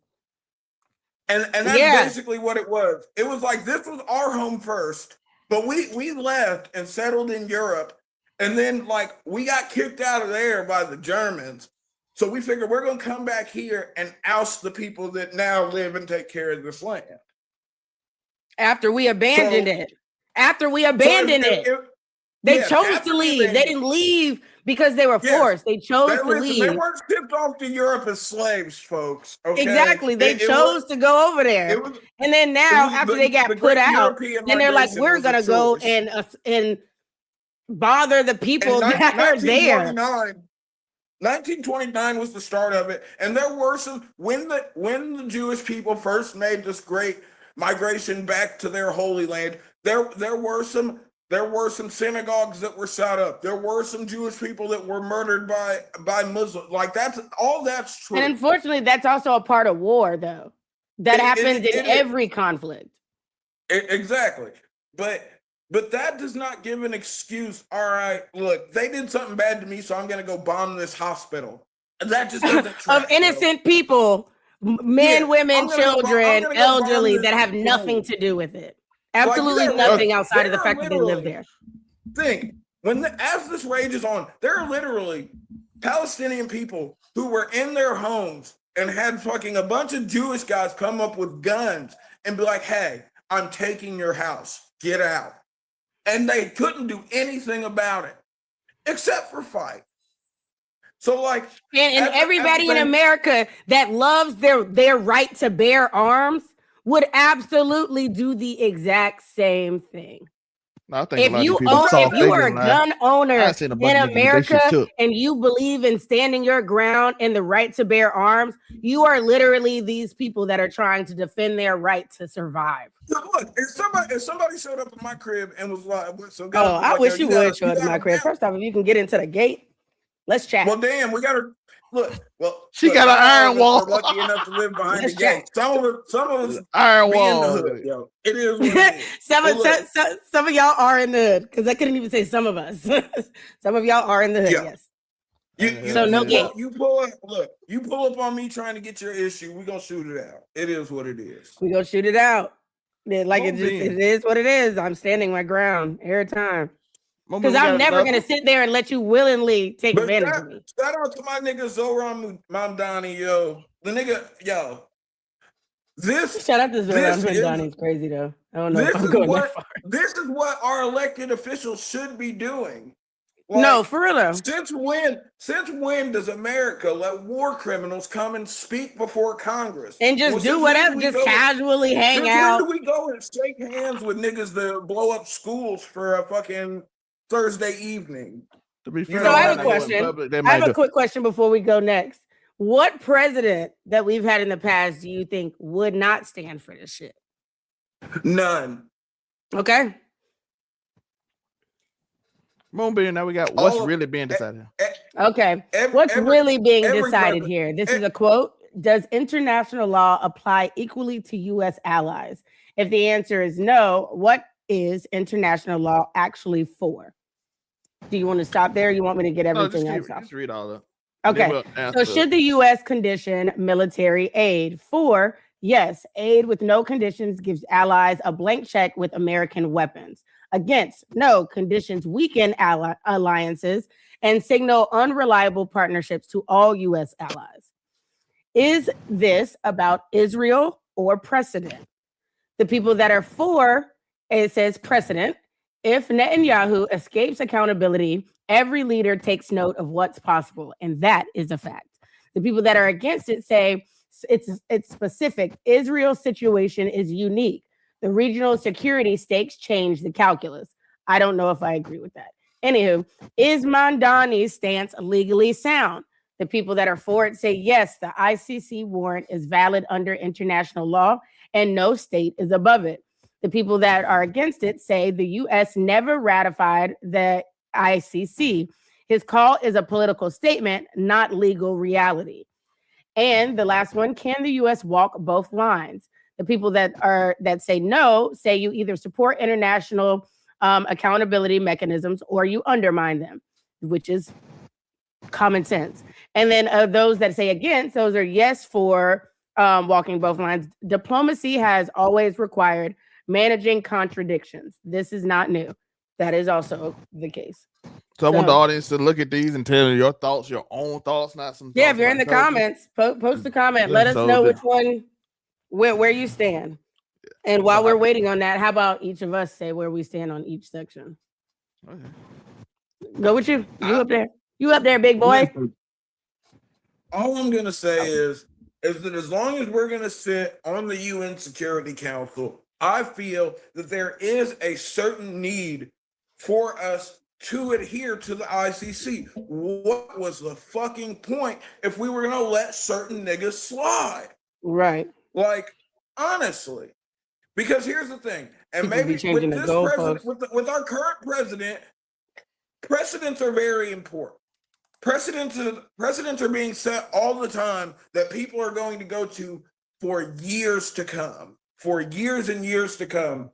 And that's basically what it was. It was like, this was our home first, but we left and settled in Europe. And then like we got kicked out of there by the Germans. So we figured we're going to come back here and oust the people that now live and take care of this land. After we abandoned it. They chose to leave. They didn't leave because they were forced. They chose to leave. They weren't shipped off to Europe as slaves, folks. Okay? Exactly. They chose to go over there. And then now, after they got put out, then they're like, we're going to go and bother the people that are there. 1929 was the start of it. And there were some, when the Jewish people first made this great migration back to their Holy Land, there were some synagogues that were set up. There were some Jewish people that were murdered by Muslims. Like that's true. And unfortunately, that's also a part of war, though. That happens in every conflict. Exactly. But that does not give an excuse. All right, look, they did something bad to me, so I'm going to go bomb this hospital. And that just doesn't track, of innocent people, men, women, children, elderly that have nothing to do with it. Absolutely nothing outside of the fact that they live there. As this rages on, there are literally Palestinian people who were in their homes and had fucking a bunch of Jewish guys come up with guns and be like, hey, I'm taking your house, get out. And they couldn't do anything about it except for fight. So like, and everybody in America that loves their right to bear arms would absolutely do the exact same thing. No, I think if you are a gun owner in America and you believe in standing your ground and the right to bear arms, you are literally these people that are trying to defend their right to survive. Look, if somebody showed up at my crib and was like, I wish you would show up at my crib. First off, if you can get into the gate, let's chat. Well, damn, we gotta look. Well, She look, got an not all iron of us wall. are lucky enough to live behind the That's gate. Some of us Iron be in the wall. hood, yo. It is what it is. some, But look, some of y'all are in the hood because I couldn't even say some of us. Some of y'all are in the hood. Yeah. Yes. So no gates. You pull up. Look, you pull up on me trying to get your issue. We gonna shoot it out. It is what it is. We gonna shoot it out. Like Moonbeam. it is what it is. I'm standing my ground every time. Moonbeam, Because we I'm got never another- gonna sit there and let you willingly take But advantage of me. shout out to my nigga Zohran Mamdani, yo. The nigga, yo. This Shout out to Zohran this is- Mamdani. It's crazy though. I don't know if this I'm is going what that far. this is what our elected officials should be doing. No, Like, for real though. Since when does America let war criminals come and speak before Congress And just Well, do since whatever, when do we just go- casually hang Since out. when do we go and shake hands with niggas that blow up schools for a fucking Thursday evening? To be So fair, I when have they a go in question. public, they I might have a do- quick question before we go next. What president that we've had in the past do you think would not stand for this shit? None. Okay. Moonbeam, now we got what's All of- really being decided. Okay. Every- What's every- really being every decided president- here? This is a quote. Does international law apply equally to U.S. allies? If the answer is no, what is international law actually for? Do you want to stop there? Or you want me to get No, just, everything else off? just read all that. Okay. So should the U.S. condition military aid? For yes, aid with no conditions gives allies a blank check with American weapons. Against no, conditions weaken alliances and signal unreliable partnerships to all U.S. allies. Is this about Israel or precedent? The people that are for, it says precedent. If Netanyahu escapes accountability, every leader takes note of what's possible, and that is a fact. The people that are against it say it's specific. Israel's situation is unique. The regional security stakes change the calculus. I don't know if I agree with that. Anywho, is Mamdani's stance legally sound? The people that are for it say yes, the ICC warrant is valid under international law and no state is above it. The people that are against it say the U.S. never ratified the ICC. His call is a political statement, not legal reality. And the last one, can the U.S. walk both lines? The people that say no say you either support international accountability mechanisms or you undermine them, which is common sense. And then those that say against, those are yes for walking both lines. Diplomacy has always required managing contradictions. This is not new. That is also the case. So I want the audience to look at these and tell me your thoughts, your own thoughts, not some. Yeah, if you're in the comments, post the comment. Let us know which one, where you stand. And while we're waiting on that, how about each of us say where we stand on each section? Okay. Go with you. You up there? You up there, big boy? All I'm gonna say is that as long as we're gonna sit on the UN Security Council, I feel that there is a certain need for us to adhere to the ICC. What was the fucking point if we were gonna let certain niggas slide? Right. Like, honestly. Because here's the thing, and People be maybe changing with the this president, goalposts. with our current president, precedents are very important. Precedents are being set all the time that people are going to go to for years to come, for years and years to come.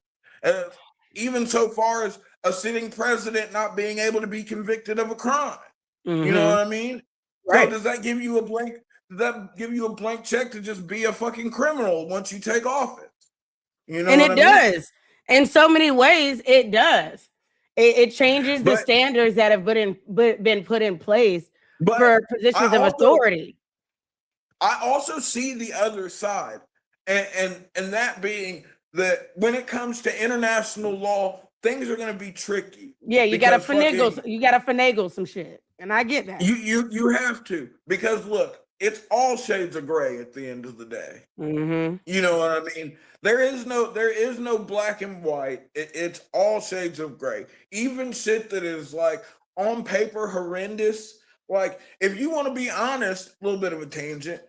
Even so far as a sitting president not being able to be convicted of a crime. You know what I mean? Right. So does that give you a blank? Does that give you a blank check to just be a fucking criminal once you take office? You know, And what it I mean? does. In so many ways, it does. It changes the But- standards that have been put in place But for positions of authority. I also see the other side, and that being that when it comes to international law, things are going to be tricky. Yeah, you gotta because finagle. fucking- You gotta finagle some shit, and I get that. You have to, because look, it's all shades of gray at the end of the day. Mm-hmm. You know what I mean? There is no black and white. It's all shades of gray. Even shit that is like on paper horrendous. Like, if you want to be honest, a little bit of a tangent.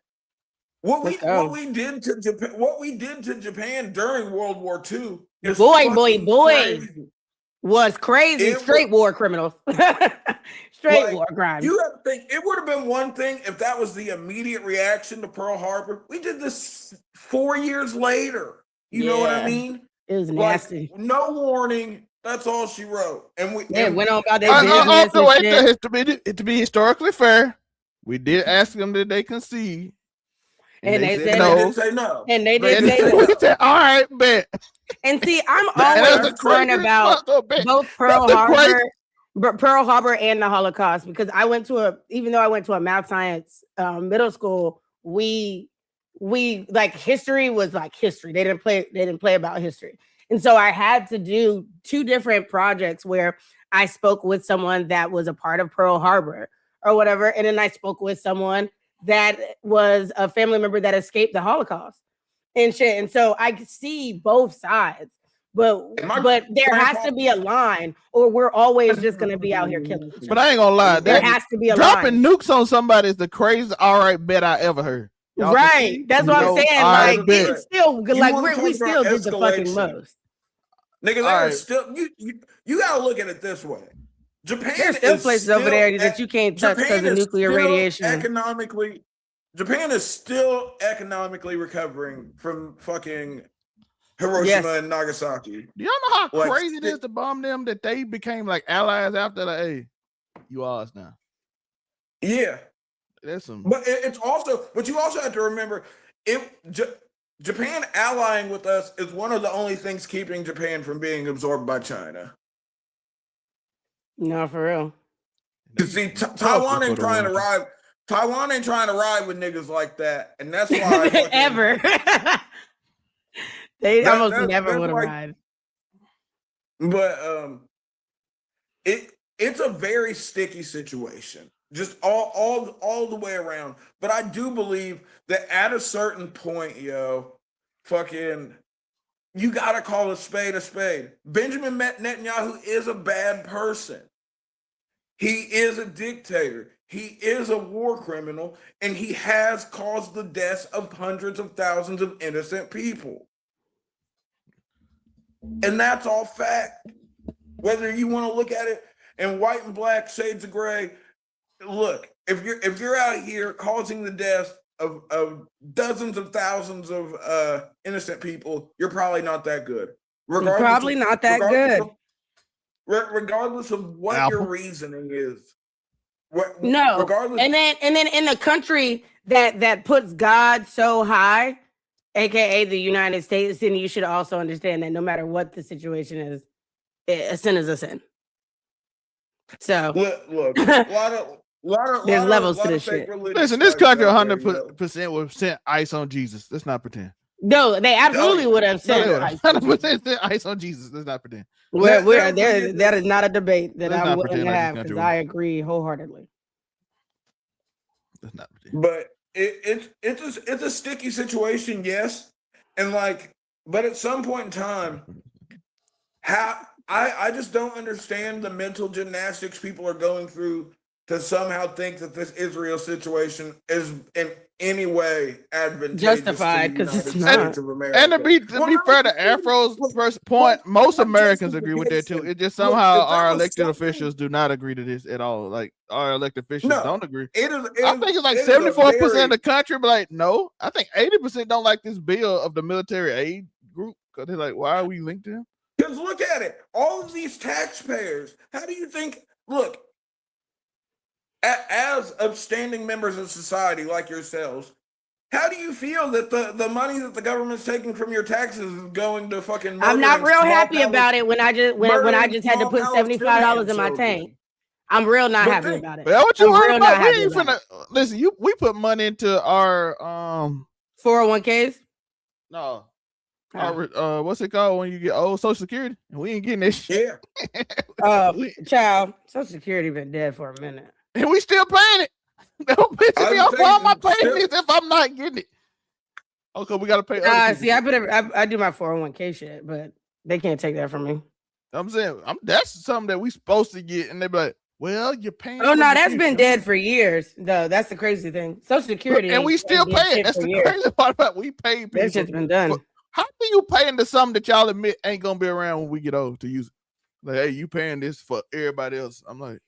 What we did to Japan during World War II is Boy. fucking crazy. was crazy. It Straight war criminals. Straight Like, war crimes. You have to think it would have been one thing if that was the immediate reaction to Pearl Harbor. We did this 4 years later. You know what I Yeah. mean? It was nasty. Like, no warning. That's all she wrote. And we They and went on about their business and wait, shit. to be historically fair, we did ask them that they concede. And they said they no. didn't say no. And they They did didn't say say We no. said, all right, bet. And see, I'm That's always the concerned craziest about bet. both Pearl That's the Harbor, Pearl Harbor and the Holocaust, because even though I went to a math science middle school, we like history was like history. They didn't play about history. And so I had to do 2 different projects where I spoke with someone that was a part of Pearl Harbor or whatever. And then I spoke with someone that was a family member that escaped the Holocaust and shit. And so I see both sides, but there has to be a line, or we're always just going to be out here killing each But other. I ain't gonna lie, There that has to be a dropping line. nukes on somebody is the craziest all right bet I ever heard. Y'all Right. concede? That's what No, I'm saying. all right, Like, bet. it's still good. You Like, wanna we talk still about did the fucking escalation. most. Nigga, All they're right. still you gotta look at it this way. Japan There's still is places over there still that you can't touch because Japan of is nuclear still radiation. Japan is still economically recovering from fucking Hiroshima and Nagasaki. Do y'all know how Like, crazy it is to bomb them that they became like allies after? Like, hey, you ours now. Yeah, That's some. but you also have to remember Japan allying with us is one of the only things keeping Japan from being absorbed by China. No, for real. You see, Taiwan ain't trying to ride. Taiwan ain't trying to ride with niggas like that, and that's why Ever. They almost never that's would have like- ride. But it's a very sticky situation, just all the way around. But I do believe that at a certain point, fucking, you gotta call a spade a spade. Benjamin Netanyahu is a bad person. He is a dictator. He is a war criminal, and he has caused the deaths of hundreds of thousands of innocent people. And that's all fact. Whether you want to look at it in white and black shades of gray, look, if you're out here causing the death of dozens of thousands of innocent people, you're probably not that good. Probably not that good. Regardless of what your reasoning is. No. Regardless. And then in the country that puts God so high, aka the United States, then you should also understand that no matter what the situation is, a sin is a sin. So look, a lot of there's levels to lot this of fake shit. religious Listen, this sites country out there, 100% would have sent ice on Jesus. Let's not pretend. No, they absolutely would have No, said they would 100% sent ice on Jesus. Let's not pretend. that is not a debate that Let's I'm not willing pretend to like this have, country because would. I agree wholeheartedly. Let's not pretend. But it's a sticky situation, yes. And but at some point in time, I just don't understand the mental gymnastics people are going through to somehow think that this Israel situation is in any way advantageous Justified, to the 'cause it's United not. States of America. And to be fair to Afro's first point, most Americans agree with that too. It just somehow our elected officials do not agree to this at all. Like our elected officials don't agree. I think it's like 74% of the country, but like, no, I think 80% don't like this bill of the military aid group because they're like, why are we linked to them? Because look at it, all of these taxpayers. How do you think? Look, as upstanding members of society like yourselves, how do you feel that the money that the government's taking from your taxes is going to fucking? I'm not real happy about it when I just had to put $75 in my tank. I'm real not happy about it. But what you I'm heard real about? not We happy ain't about finna listen. We put money into our 401ks. No. What's it called when you get old? Social Security, and we ain't getting that shit. Yeah. Child, Social Security been dead for a minute, and we still paying it. Don't piss me off. Why am I paying this if I'm not getting it? Okay, we gotta pay. See, I do my 401k shit, but they can't take that from me. I'm saying that's something that we supposed to get, and they be like, "Well, you're paying." Oh no, that's been dead for years. Though that's the crazy thing. Social Security, and we still pay it. That's the crazy part about it. We pay people. That shit's been done. How do you pay into something that y'all admit ain't gonna be around when we get old to use it? Like, hey, you paying this for everybody else? I'm like,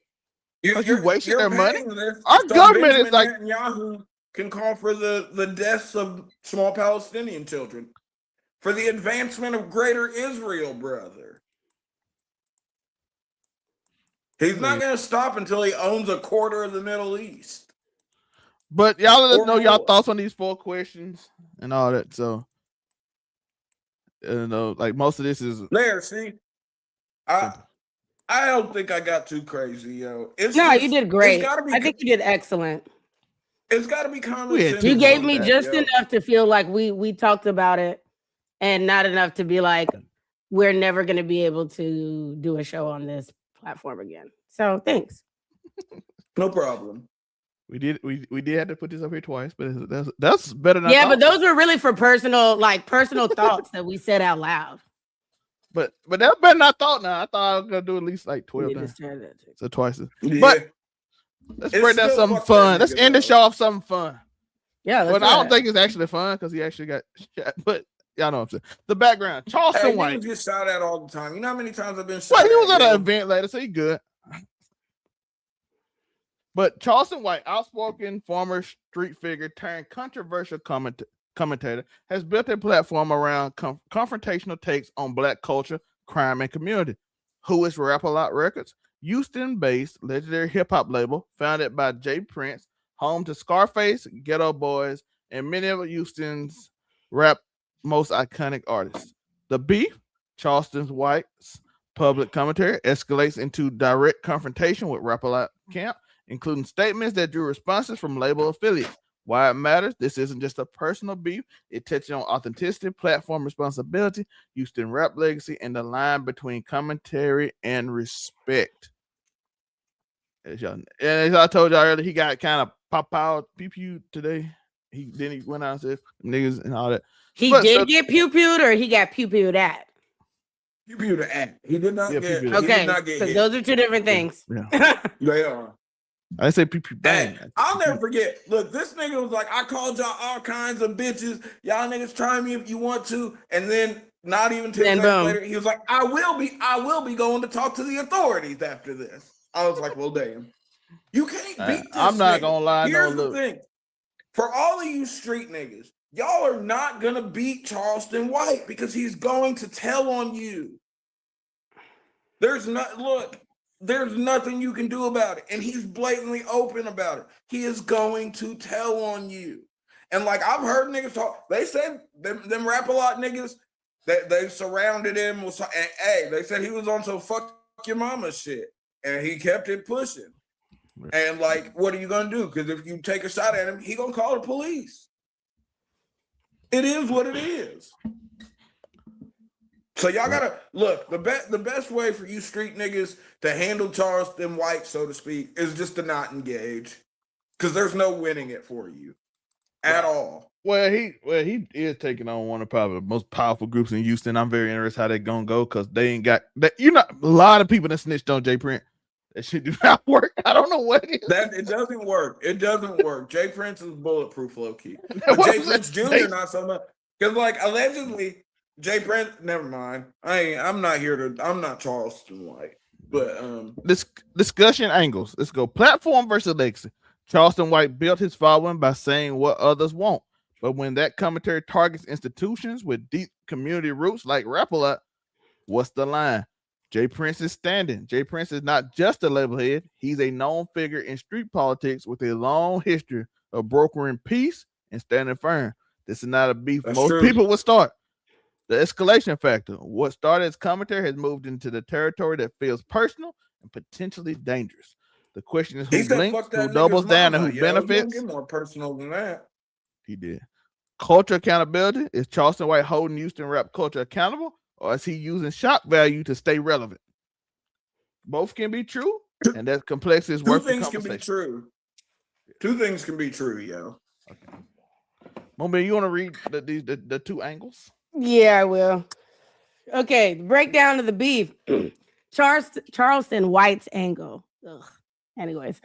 You're, you wasting their money? paying this Our so government is Benjamin like, Netanyahu can call for the deaths of small Palestinian children for the advancement of greater Israel, brother. He's not going to stop until he owns a quarter of the Middle East. but y'all let us Or know y'all more. thoughts on these 4 questions and all that. So, you know, like most of this is There, see, I don't think I got too crazy, yo. It's No, just, you did great. It's gotta be, I think you did excellent. It's got to be common We had sense. You to gave know me that, just yo. enough to feel like we talked about it, and not enough to be like, we're never going to be able to do a show on this platform again. So thanks. No problem. we did have to put this up here twice, but that's better than I Yeah, thought. but those were really for personal thoughts that we said out loud. But that's better than I thought. Now I thought I was gonna do at least like 12 We times, understand that too. so twice. Yeah. But let's It's break down still something fuck that fun. Let's nigga, end the though. show off something fun. Yeah, But I don't think it's actually fun because he actually got shot. But y'all know what I'm saying. The background: Charleston Hey, White. niggas get shot at all the time. You know how many times I've been shot Well, he was at, at yo? an event later, so he good. But Charleston White, outspoken former street figure turned controversial commentator, has built a platform around confrontational takes on Black culture, crime, and community. Who is Rap-A-Lot Records? Houston-based legendary hip-hop label founded by Jay Prince, home to Scarface, Ghetto Boys, and many of Houston's rap most iconic artists. The beef, Charleston White's public commentary, escalates into direct confrontation with Rap-A-Lot camp, including statements that drew responses from label affiliates. Why it matters, this isn't just a personal beef. It touches on authenticity, platform responsibility, Houston rap legacy, and the line between commentary and respect. As I told y'all earlier, he got kind of pop out pew today. He went out and said niggas and all that. He did get pew-pewed, or he got pew-pewed at? Pew-pewed at. He did not get. pew-pewed. He Okay, did not get because hit. those are two different things. Yeah. They are. I say pew bang. Hey, I'll never forget. Look, this nigga was like, I called y'all all kinds of bitches. Y'all niggas try me if you want to. And then not even 10 seconds later, he was like, I will be going to talk to the authorities after this. I was like, well, damn. You can't beat this I'm not nigga. gonna lie. Here's the thing. For all of you street niggas, y'all are not gonna beat Charleston White because he's going to tell on you. There's nothing you can do about it. And he's blatantly open about it. He is going to tell on you. And like I've heard niggas talk, they said them Rap-A-Lot niggas that they surrounded him with, and hey, they said he was on some fuck your mama shit. And he kept it pushing. And like, what are you gonna do? Because if you take a shot at him, he gonna call the police. It is what it is. So y'all gotta look. The best way for you street niggas to handle Charleston White, so to speak, is just to not engage, because there's no winning it for you at all. Well, he is taking on one of probably the most powerful groups in Houston. I'm very interested how they're gonna go because they ain't got that. You know, a lot of people that snitched on Jay Prince. That shit do not work. I don't know what it is. That it doesn't work. It doesn't work. Jay Prince is bulletproof, low key. But Jay Prince Jr. not so much. Because like allegedly, Jay Prince. Never mind. I'm not Charleston White. But this discussion angles. Let's go. Platform versus legacy. Charleston White built his following by saying what others won't. But when that commentary targets institutions with deep community roots like Rap-A-Lot, what's the line? Jay Prince is standing. Jay Prince is not just a label head. He's a known figure in street politics with a long history of brokering peace and standing firm. This is not a beef most people would start. The escalation factor. What started as commentary has moved into the territory that feels personal and potentially dangerous. The question is who blinks, who doubles down, and who benefits. Get more personal than that. He did. Culture accountability. Is Charleston White holding Houston rap culture accountable, or is he using shock value to stay relevant? Both can be true, and that complexity is worth the conversation. Two things can be true. Two things can be true, yo. Okay. Mommy, you want to read the two angles? Yeah, I will. Okay, breakdown of the beef. Charleston White's angle. Ugh. Anyways,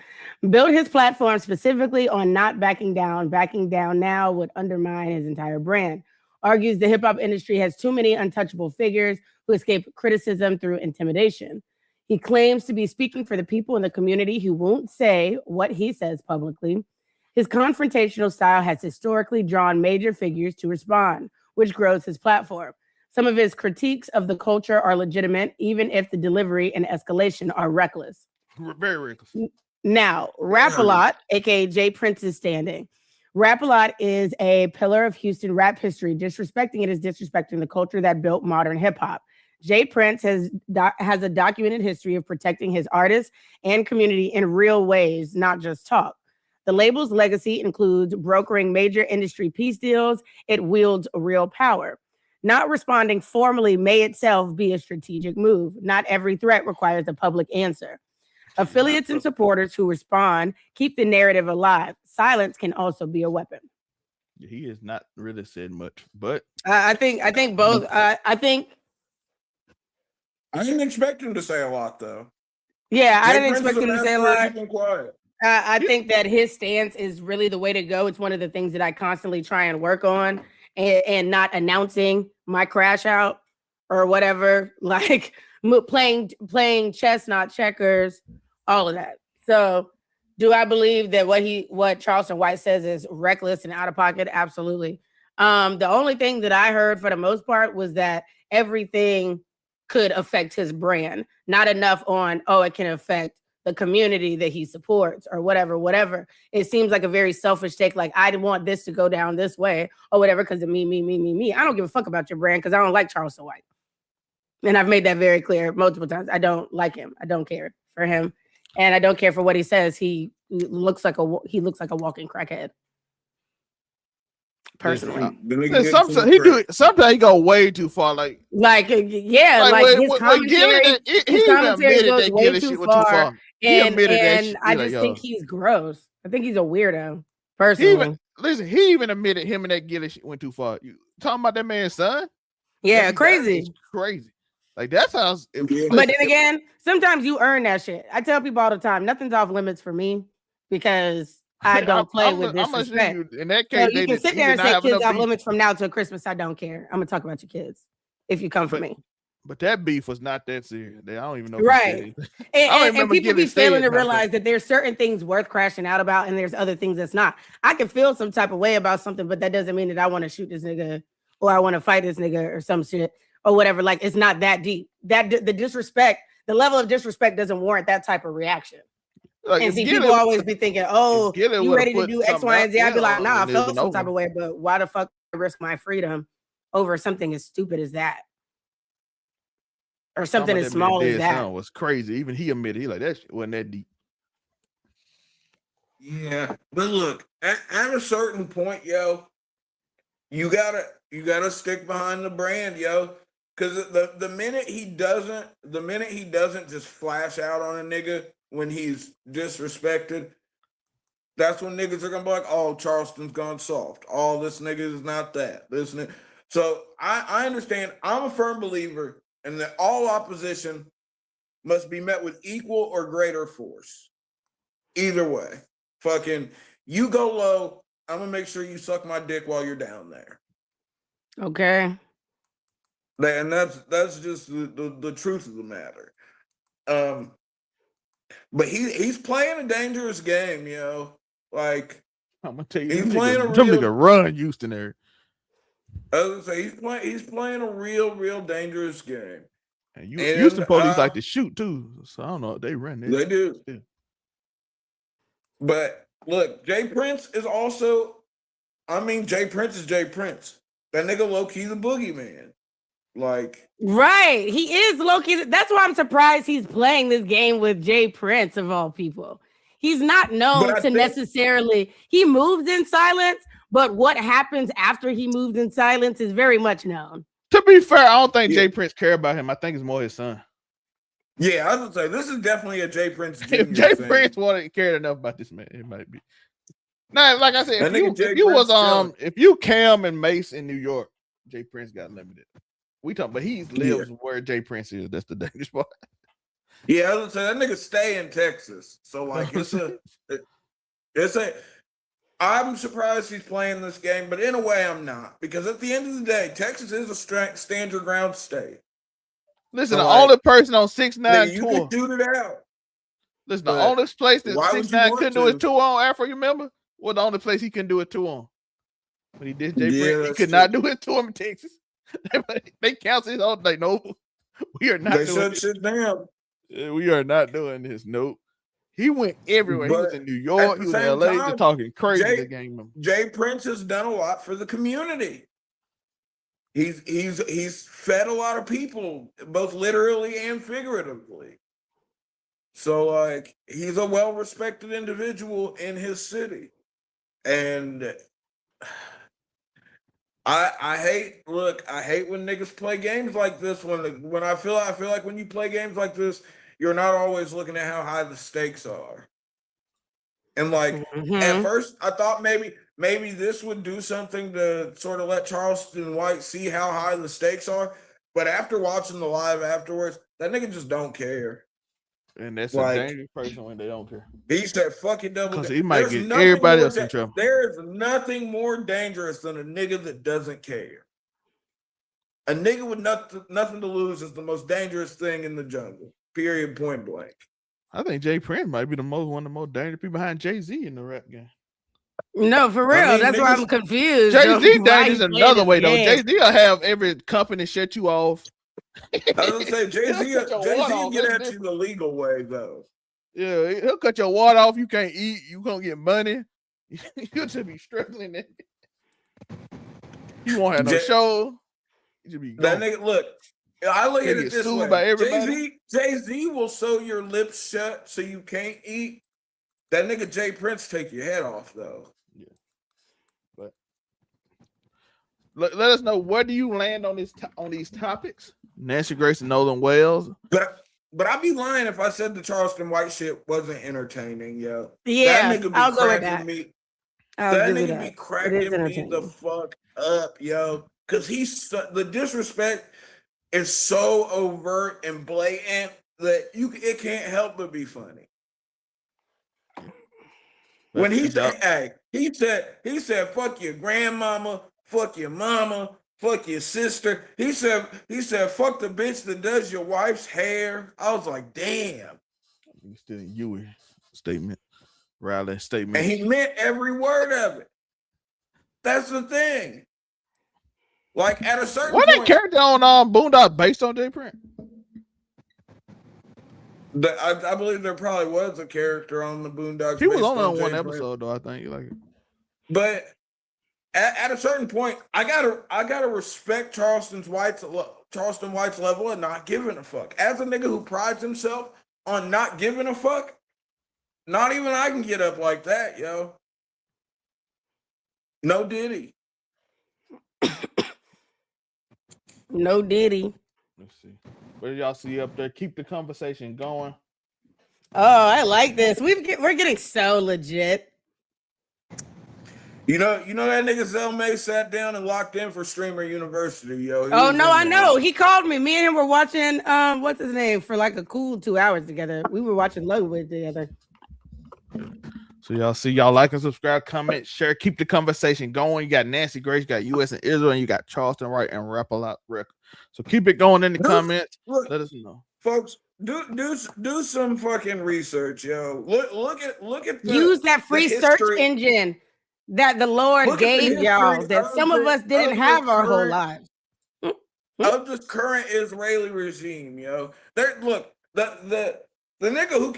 built his platform specifically on not backing down. Backing down now would undermine his entire brand. argues the hip hop industry has too many untouchable figures who escape criticism through intimidation. He claims to be speaking for the people in the community who won't say what he says publicly. His confrontational style has historically drawn major figures to respond, which grows his platform. Some of his critiques of the culture are legitimate, even if the delivery and escalation are reckless. Very reckless. Now, Rap-A-Lot, aka Jay Prince, is standing. Rap-A-Lot is a pillar of Houston rap history. Disrespecting it is disrespecting the culture that built modern hip hop. Jay Prince has a documented history of protecting his artists and community in real ways, not just talk. The label's legacy includes brokering major industry peace deals. It wields real power. Not responding formally may itself be a strategic move. Not every threat requires a public answer. Affiliates and supporters who respond keep the narrative alive. Silence can also be a weapon. He has not really said much, but I think both. I didn't expect him to say a lot, though. Yeah, I Jay didn't Prince expect is him to say a master of lot. keeping quiet. I think that his stance is really the way to go. It's one of the things that I constantly try and work on, and not announcing my crash out or whatever, like playing chess, not checkers, all of that. So do I believe that what Charleston White says is reckless and out of pocket? Absolutely. The only thing that I heard for the most part was that everything could affect his brand, not enough on, it can affect the community that he supports or whatever. It seems like a very selfish take. Like, I want this to go down this way or whatever because of me. I don't give a fuck about your brand because I don't like Charleston White. And I've made that very clear multiple times. I don't like him. I don't care for him. And I don't care for what he says. He looks like a walking crackhead. Personally, sometimes he go way too far. Like his commentary goes way too far. And I just think he's gross. I think he's a weirdo. Personally, he even admitted him and that Gillis shit went too far. You talking about that man's son? Yeah, crazy. Crazy. Like that's how. But then again, sometimes you earn that shit. I tell people all the time, nothing's off limits for me because I don't play with disrespect. In that case, so you can sit there and say kids off limits from now till Christmas. I don't care. I'm gonna talk about your kids if you come for me. But that beef was not that serious. I don't even know. Right. And people be failing to realize that there's certain things worth crashing out about, and there's other things that's not. I can feel some type of way about something, but that doesn't mean that I want to shoot this nigga or I want to fight this nigga or some shit or whatever. Like, it's not that deep. The level of disrespect doesn't warrant that type of reaction. Like, and see, people always be thinking, you ready to do X, Y, and Z? I'd be like, nah, I felt some type of way, but why the fuck risk my freedom over something as stupid as that? Or something as small as that? Was crazy. Even he admitted that shit wasn't that deep. Yeah, but look, at a certain point, yo, you gotta stick behind the brand, yo. Because the minute he doesn't just flash out on a nigga when he's disrespected, that's when niggas are gonna be like, oh, Charleston's gone soft. Oh, this nigga is not that. So I understand. I'm a firm believer in that all opposition must be met with equal or greater force. Either way. Fucking, you go low, I'm gonna make sure you suck my dick while you're down there. Okay. And that's just the truth of the matter. But he's playing a dangerous game, yo. Like, I'm gonna tell you, he's playing a real run Houston there. I was gonna say he's playing a real dangerous game. And Houston police like to shoot too, so I don't know if they run there. They do. Yeah. But look, Jay Prince is also. Jay Prince is Jay Prince. That nigga low key the boogeyman. Like, right, he is low key. That's why I'm surprised he's playing this game with Jay Prince of all people. He's not known to necessarily. He moves in silence, but what happens after he moves in silence is very much known. To be fair, I don't think Jay Prince care about him. I think it's more his son. Yeah, I was gonna say this is definitely a Jay Prince. If Jay Prince cared enough about this man, it might be. Now, like I said, if you Cam and Mace in New York, Jay Prince got limited. But he lives where Jay Prince is. That's the dangerous part. Yeah, I was gonna say that nigga stay in Texas. So like it's a I'm surprised he's playing this game, but in a way, I'm not, because at the end of the day, Texas is a stand your ground state. Listen, So, the like, only person on 6ix9ine nigga, you tour. can shoot it out. Listen, the but only place that why would you 6ix9ine want couldn't do his to? tour on Afro, you remember? Was the only place he couldn't do a tour on. But he did Jay Yeah, Prince. He that's could true. not do his tour in Texas. They cancel his whole thing. No, we are not They doing shut this. shit down. We are not doing this. Nope. He went everywhere. He was But in New York. the He was in same LA, time, just talking crazy Jay- to the gang members. Jay Prince has done a lot for the community. He's fed a lot of people, both literally and figuratively. So, like, he's a well-respected individual in his city. And I hate when niggas play games like this. When I feel like when you play games like this, you're not always looking at how high the stakes are. And like at first, I thought maybe this would do something to sort of let Charleston White see how high the stakes are. But after watching the live afterwards, that nigga just don't care. And that's like, a dangerous person when they don't care. He said, "Fucking double." Because he might There's get nothing everybody more else in trouble. There is nothing more dangerous than a nigga that doesn't care. A nigga with nothing to lose is the most dangerous thing in the jungle. Period. Point blank. I think Jay Prince might be one of the most dangerous people behind Jay-Z in the rap game. No, for real. I mean, That's why I'm niggas- confused. Jay-Z Why dangerous he playing another this way though. game. Jay-Z will have every company shut you off. I was gonna say Jay-Z He'll cut your water off, get that's at you the legal way though. Yeah, he'll cut your water off. You can't eat. You gonna get money. You'll just be struggling. You won't have no show. You just be That gone. nigga, look. I look He'll at it get this sued way. by everybody. Jay-Z will sew your lips shut so you can't eat. That nigga Jay Prince take your head off though. Yeah, but let us know, where do you land on these topics? Nancy Grace and Nolan Wells. But I'd be lying if I said the Charleston White shit wasn't entertaining, yo. Yeah, that nigga be I'll go with cracking that. me. I'll That give you nigga that. be It is cracking me the entertaining. fuck up, yo. Because the disrespect is so overt and blatant that it can't help but be funny. When he said, he said, fuck your grandmama, fuck your mama, fuck your sister. He said, fuck the bitch that does your wife's hair. I was like, damn. You still in Huey statement, Riley statement. And he meant every word of it. That's the thing. Like at a certain What point, that character on Boondock based on Jay Prince? I believe there probably was a character on the Boondocks. He was based only on Jay one Prince. episode though. I think like. But at a certain point, I gotta respect Charleston White's level of not giving a fuck. As a nigga who prides himself on not giving a fuck, not even I can get up like that, yo. No Diddy. No Diddy. Let's see. What did y'all see up there? Keep the conversation going. Oh, I like this. We're getting so legit. You know that nigga Zell May sat down and locked in for Streamer University, yo. He Oh was no, in I there. know. He called me. Me and him were watching what's his name for like a cool 2 hours together. We were watching Lovewood together. So y'all like and subscribe, comment, share, keep the conversation going. You got Nancy Grace, you got US and Israel, and you got Charleston White and Rap a Lot Record. So keep it going in the comments. Look, Let us know. folks, do some fucking research, yo. Look at the, Use that free the search history. engine that the Lord Look at the gave history y'all that some of us didn't of the have our whole current- lives. of this current Israeli regime, yo. Look, the nigga who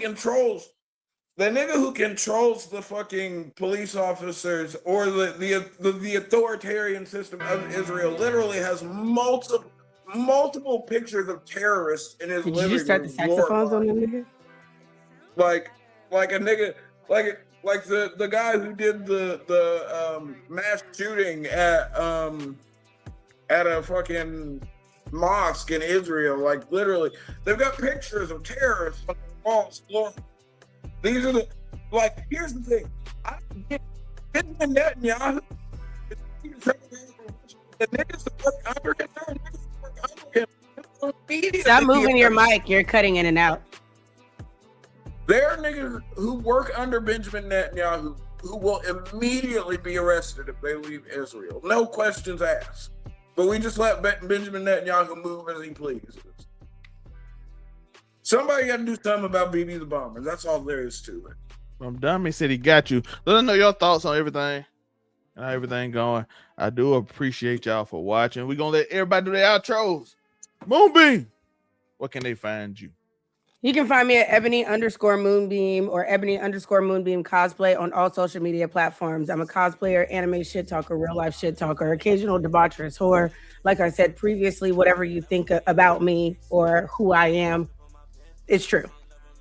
controls the fucking police officers or the authoritarian system of Israel literally has multiple pictures of terrorists in his Did living you just start room the saxophones on glorified. them nigga? like a nigga like the guy who did the mass shooting at a fucking mosque in Israel. Like literally, they've got pictures of terrorists on the walls. These are here's the thing. Benjamin Netanyahu, the niggas that work under him, there are niggas that work under him. Immediately Stop moving your mic. You're cutting in and out. There are niggas who work under Benjamin Netanyahu who will immediately be arrested if they leave Israel. No questions asked. But we just let Benjamin Netanyahu move as he pleases. Somebody got to do something about BB the Bomber. That's all there is to it. Mamdani said he got you. Let us know your thoughts on everything and how everything going. I do appreciate y'all for watching. We're going to let everybody do their outros. Moonbeam, where can they find you? You can find me at Ebony_Moonbeam or Ebony_Moonbeam cosplay on all social media platforms. I'm a cosplayer, anime shit talker, real life shit talker, occasional debaucherous whore. Like I said previously, whatever you think about me or who I am, it's true.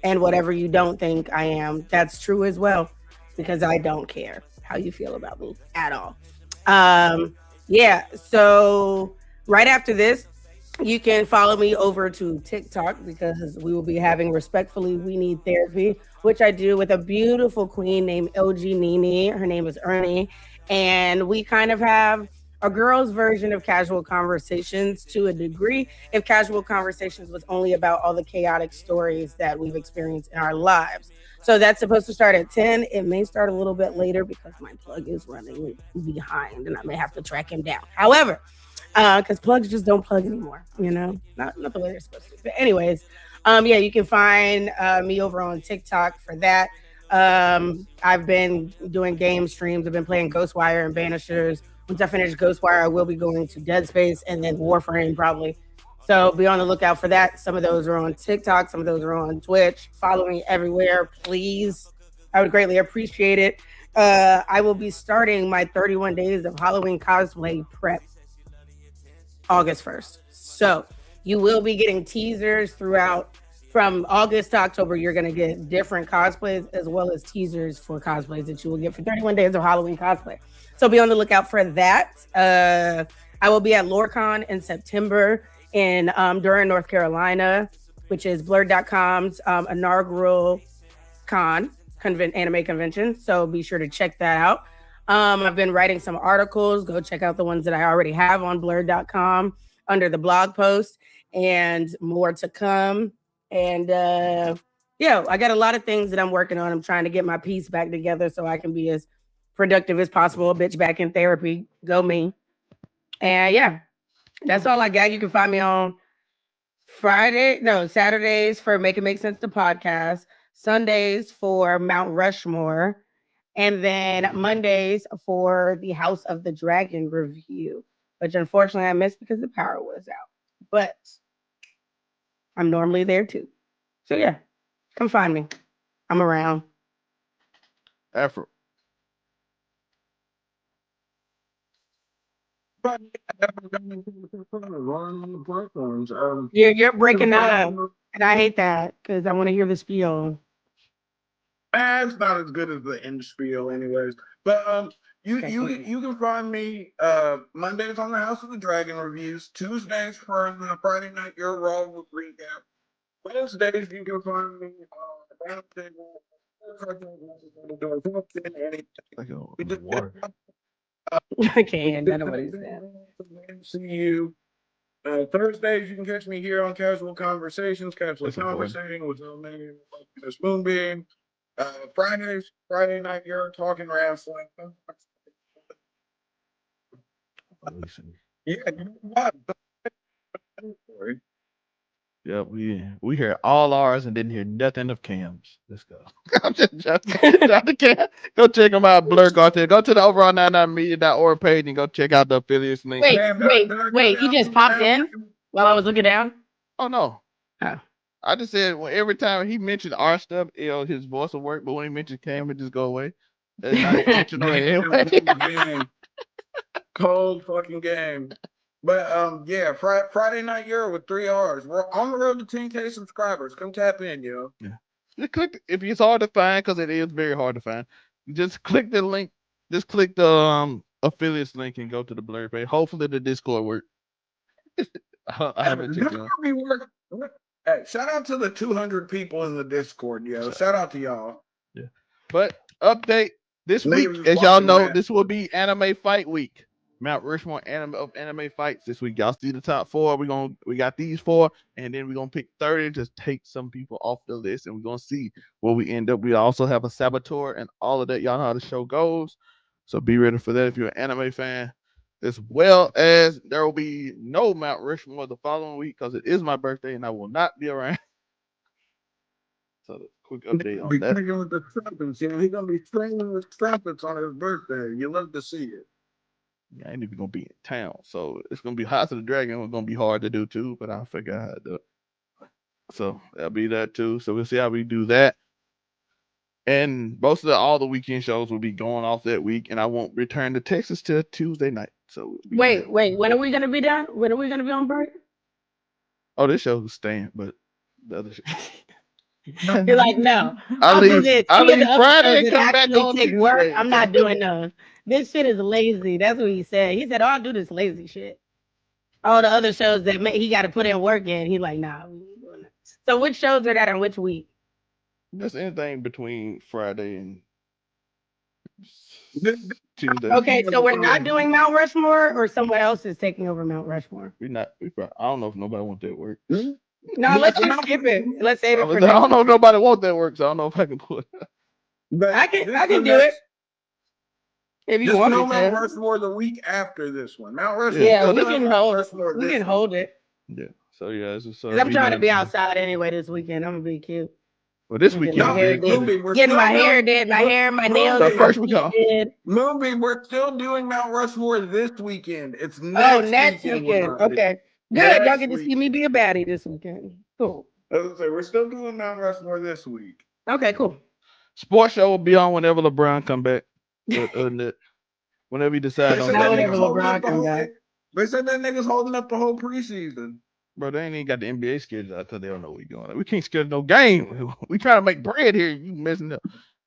And whatever you don't think I am, that's true as well, because I don't care how you feel about me at all. Yeah, so right after this, you can follow me over to TikTok because we will be having Respectfully We Need Therapy, which I do with a beautiful queen named LG Nini. Her name is Ernie. And we kind of have a girl's version of Casual Conversations to a degree, if Casual Conversations was only about all the chaotic stories that we've experienced in our lives. So that's supposed to start at 10. It may start a little bit later because my plug is running behind and I may have to track him down. However, because plugs just don't plug anymore, you know, not the way they're supposed to. But anyways, yeah, you can find me over on TikTok for that. I've been doing game streams. I've been playing Ghostwire and Banishers. Once I finish Ghostwire, I will be going to Dead Space and then Warframe probably. So be on the lookout for that. Some of those are on TikTok. Some of those are on Twitch. Follow me everywhere, please. I would greatly appreciate it. I will be starting my 31 days of Halloween cosplay prep August 1st. So you will be getting teasers throughout from August to October. You're going to get different cosplays as well as teasers for cosplays that you will get for 31 days of Halloween cosplay. So be on the lookout for that. I will be at LoreCon in September in Durham, North Carolina, which is Blurred.com's inaugural anime convention. So be sure to check that out. I've been writing some articles. Go check out the ones that I already have on Blurred.com under the blog post, and more to come. And yeah, I got a lot of things that I'm working on. I'm trying to get my piece back together so I can be as productive as possible. Bitch back in therapy. Go me. And yeah, that's all I got. You can find me on Saturdays for Make It Make Sense the podcast, Sundays for Mount Rushmore, and then Mondays for the House of the Dragon review, which unfortunately I missed because the power was out. But I'm normally there too. So yeah, come find me. I'm around. Afro. You're breaking up, and I hate that because I want to hear the spiel. It's not as good as the end spiel, anyways. But you can find me Mondays on the House of the Dragon reviews, Tuesdays for the Friday Night Your Raw recap, Wednesdays you can find me on the Roundtable. I can't. I don't want to See you. Thursdays you can catch me here on Casual Conversations, Casual Conversating with Miss Moonbeam. Fridays, Friday Night You're Talking Wrestling. Yeah, you know what? Yeah, we hear all ours and didn't hear nothing of Cam's. Let's go. I'm just joking. Shout out to Cam. Go check them out, Blur Cartel. Go to the overall99media.org page and go check out the affiliates link. Wait. He just popped in while I was looking down? Oh, no. Oh. I just said every time he mentioned our stuff, his voice will work, but when he mentioned Cam, it just go away. That's not intentional anyway. Cold fucking game. But yeah, Friday Night Euro with 3 R's. We're on the road to 10K subscribers. Come tap in, yo. Yeah. Just click if it's hard to find, because it is very hard to find. Just click the link. Just click the affiliates link and go to the Blur page. Hopefully the Discord works. I haven't checked it out. Hey, shout out to the 200 people in the Discord, yo. Shout out to y'all. Yeah. But update this week, as y'all know, this will be Anime Fight Week. Mount Rushmore anime fights this week. Y'all see the top 4. We got these 4, and then we're gonna pick 30 to take some people off the list, and we're gonna see where we end up. We also have a saboteur and all of that. Y'all know how the show goes, so be ready for that if you're an anime fan. As well as there will be no Mount Rushmore the following week because it is my birthday and I will not be around. So quick update on Be that. kicking with the trumpets, you know, he's gonna be stringing with trumpets on his birthday. You love to see it. Yeah, I ain't even gonna be in town, so it's gonna be House of the Dragon. It's gonna be hard to do too, but I'll figure out how to do it. So that'll be that too. So we'll see how we do that. And most of all the weekend shows will be going off that week, and I won't return to Texas till Tuesday night. So Wait. When are we gonna be done? When are we gonna be on break? oh, this show is staying, but the other You're like, no. I I'll do leave. this. I Any of the leave other Friday shows and that come back actually on take work, Tuesday. I'm not doing those. This shit is lazy. That's what he said. He said, "Oh, I'll do this lazy shit." All the other shows that he got to put in work in, he like, nah. We ain't doing that. So which shows are that on which week? Just anything between Friday and This- Tuesday. Okay, so we're not doing Mount Rushmore, or someone else is taking over Mount Rushmore. We not. I don't know if nobody want that work. Hmm? No, let's just skip it. Let's save I it for don't next. know if nobody want that work, so I don't know if I can put. But I this can the do it next- if you Just want no me Mount to. Rushmore the week after this one. Mount Rushmore. Yeah, Yeah, we'll we have can Mount hold. Rushmore We this can week. hold it. Yeah. So yeah, it's just, so 'Cause I'm we trying to done. be outside anyway this weekend. I'm gonna be cute. Well, this Getting weekend my No, will hair be did. Moonbeam, we're Getting still my hair doing did. My hair, my nails, The Moonbeam, my first week feet off. did. Moonbeam, we're still doing Mount Rushmore this weekend. It's Oh, next next weekend. We're weekend. not. Okay. Good. Y'all Next get to see week. me be a baddie this weekend. Cool. As I say, we're still doing Mount Rushmore this week. Okay, cool. Sports show will be on whenever LeBron come back. But other than that, whenever he decide They on said Not that something, whenever nigga's holding up LeBron the come whole. back. They said that nigga's holding up the whole preseason. bro, they ain't even got the NBA schedule out because they don't know what we doing. Like, we can't schedule no game. We trying to make bread here. You messing up.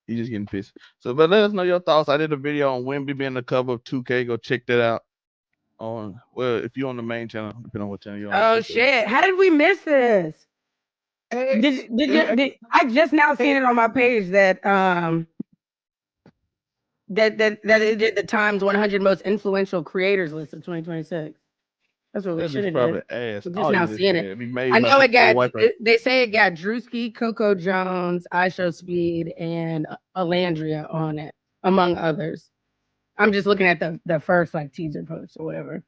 You just getting pissed. So, but let us know your thoughts. I did a video on Wemby being the cover of 2K. Go check that out. If you're on the main channel, depending on what channel you're on. Oh shit! How did we miss this? Did I just now seen it on my page that that it did the Times 100 most influential creators list of 2026. That's what we That should bitch have probably did. ass. I'm All just now these seeing bitches it. be made I by know it people got. white person. They say it got Drewski, Coco Jones, iShow Speed, and Alandria on it, among others. I'm just looking at the first like teaser post or whatever.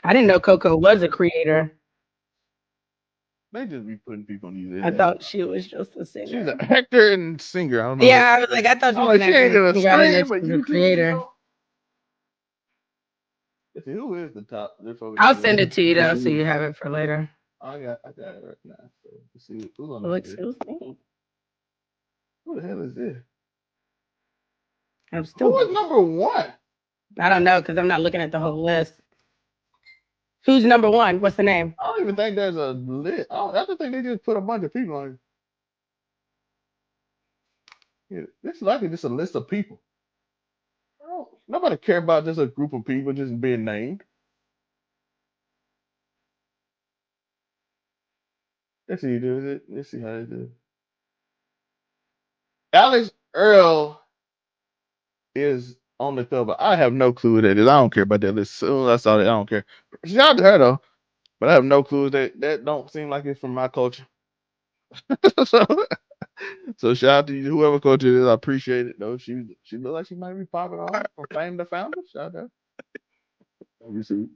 I didn't know Coco was a creator. They just be putting people on these. I thought she was just a singer. She's an actor and singer. I don't know. Yeah, I was like, I thought she Oh, was an she ain't actor. gonna and singer. I didn't know scream, but she was a YouTube creator. video. Let's see, who is the top? I'll send it to you though, so you have it for later. I got it right now. So let's see who's on It the looks list. who's me. Who the hell is this? I'm still. Who is number one? I don't know because I'm not looking at the whole list. Who's number one? What's the name? I don't even think there's a list. I just think they just put a bunch of people on here. Yeah, this is likely just a list of people. Nobody care about just a group of people just being named. Let's see, do it. Let's see how they do. Alex Earl is on the cover. I have no clue who that is. I don't care about that list. As soon as I saw that, I don't care. Shout out to her though, but I have no clue that don't seem like it's from my culture. so shout out to you, whoever culture it is. I appreciate it though. She look like she might be popping off from Fame the Founder. Shout out. You see,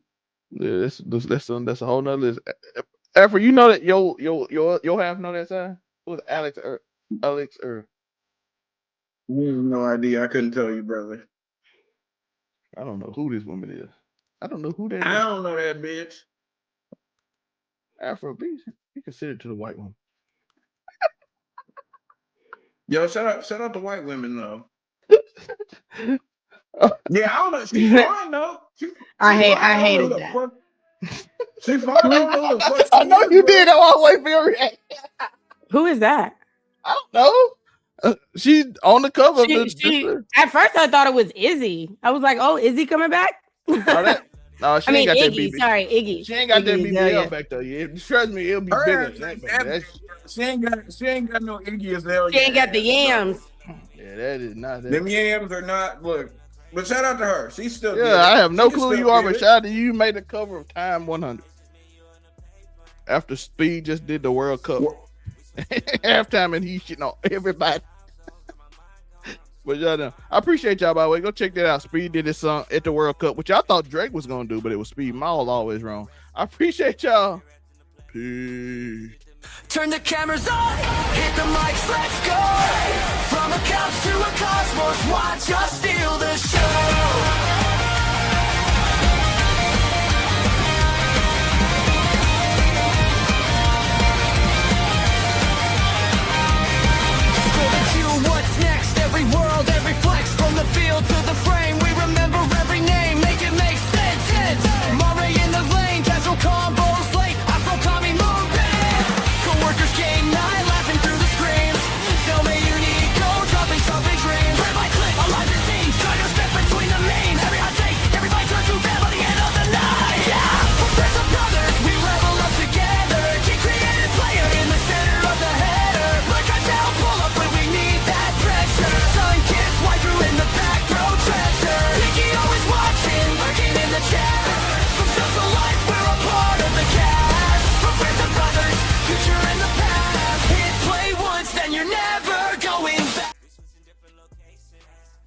yeah, that's a whole nother list. After you know that your half know that side. Who's Alex Earl? No idea. I couldn't tell you, brother. I don't know who this woman is. I don't know who that I is. don't know that bitch. Afrobeat. You consider it to the white woman. Yo, shout out to white women though. Yeah, I don't know. She's fine though. I I don't know hated who the that. fuck. She's fine. I don't know who the fuck. I know she is, you bro. did. I was waiting for your reaction. Who is that? I don't know. She's on the cover of this list. At first, I thought it was Izzy. I was like, "Oh, Izzy coming back?" No, she I mean, ain't got that Iggy. BB. Sorry, Iggy. She ain't got that Iggy, BBL yeah. back there. Yeah, trust me, it'll be bigger than that. Baby. She ain't got no Iggy as hell. She ain't got the yams. Yeah, that is not that. Them yams are not. Look, But shout out to her. She's still. Yeah, I have no clue who you are, but shout out to you. You made the cover of Time 100 after Speed just did the World Cup halftime, and he shitting on everybody. But y'all know, I appreciate y'all, by the way. Go check that out. Speed did his song at the World Cup, which I thought Drake was gonna do, but it was Speed. Maul always wrong. I appreciate y'all. Peace. Turn the cameras on, hit the mics, let's go. From a couch to a cosmos, watch us steal the show.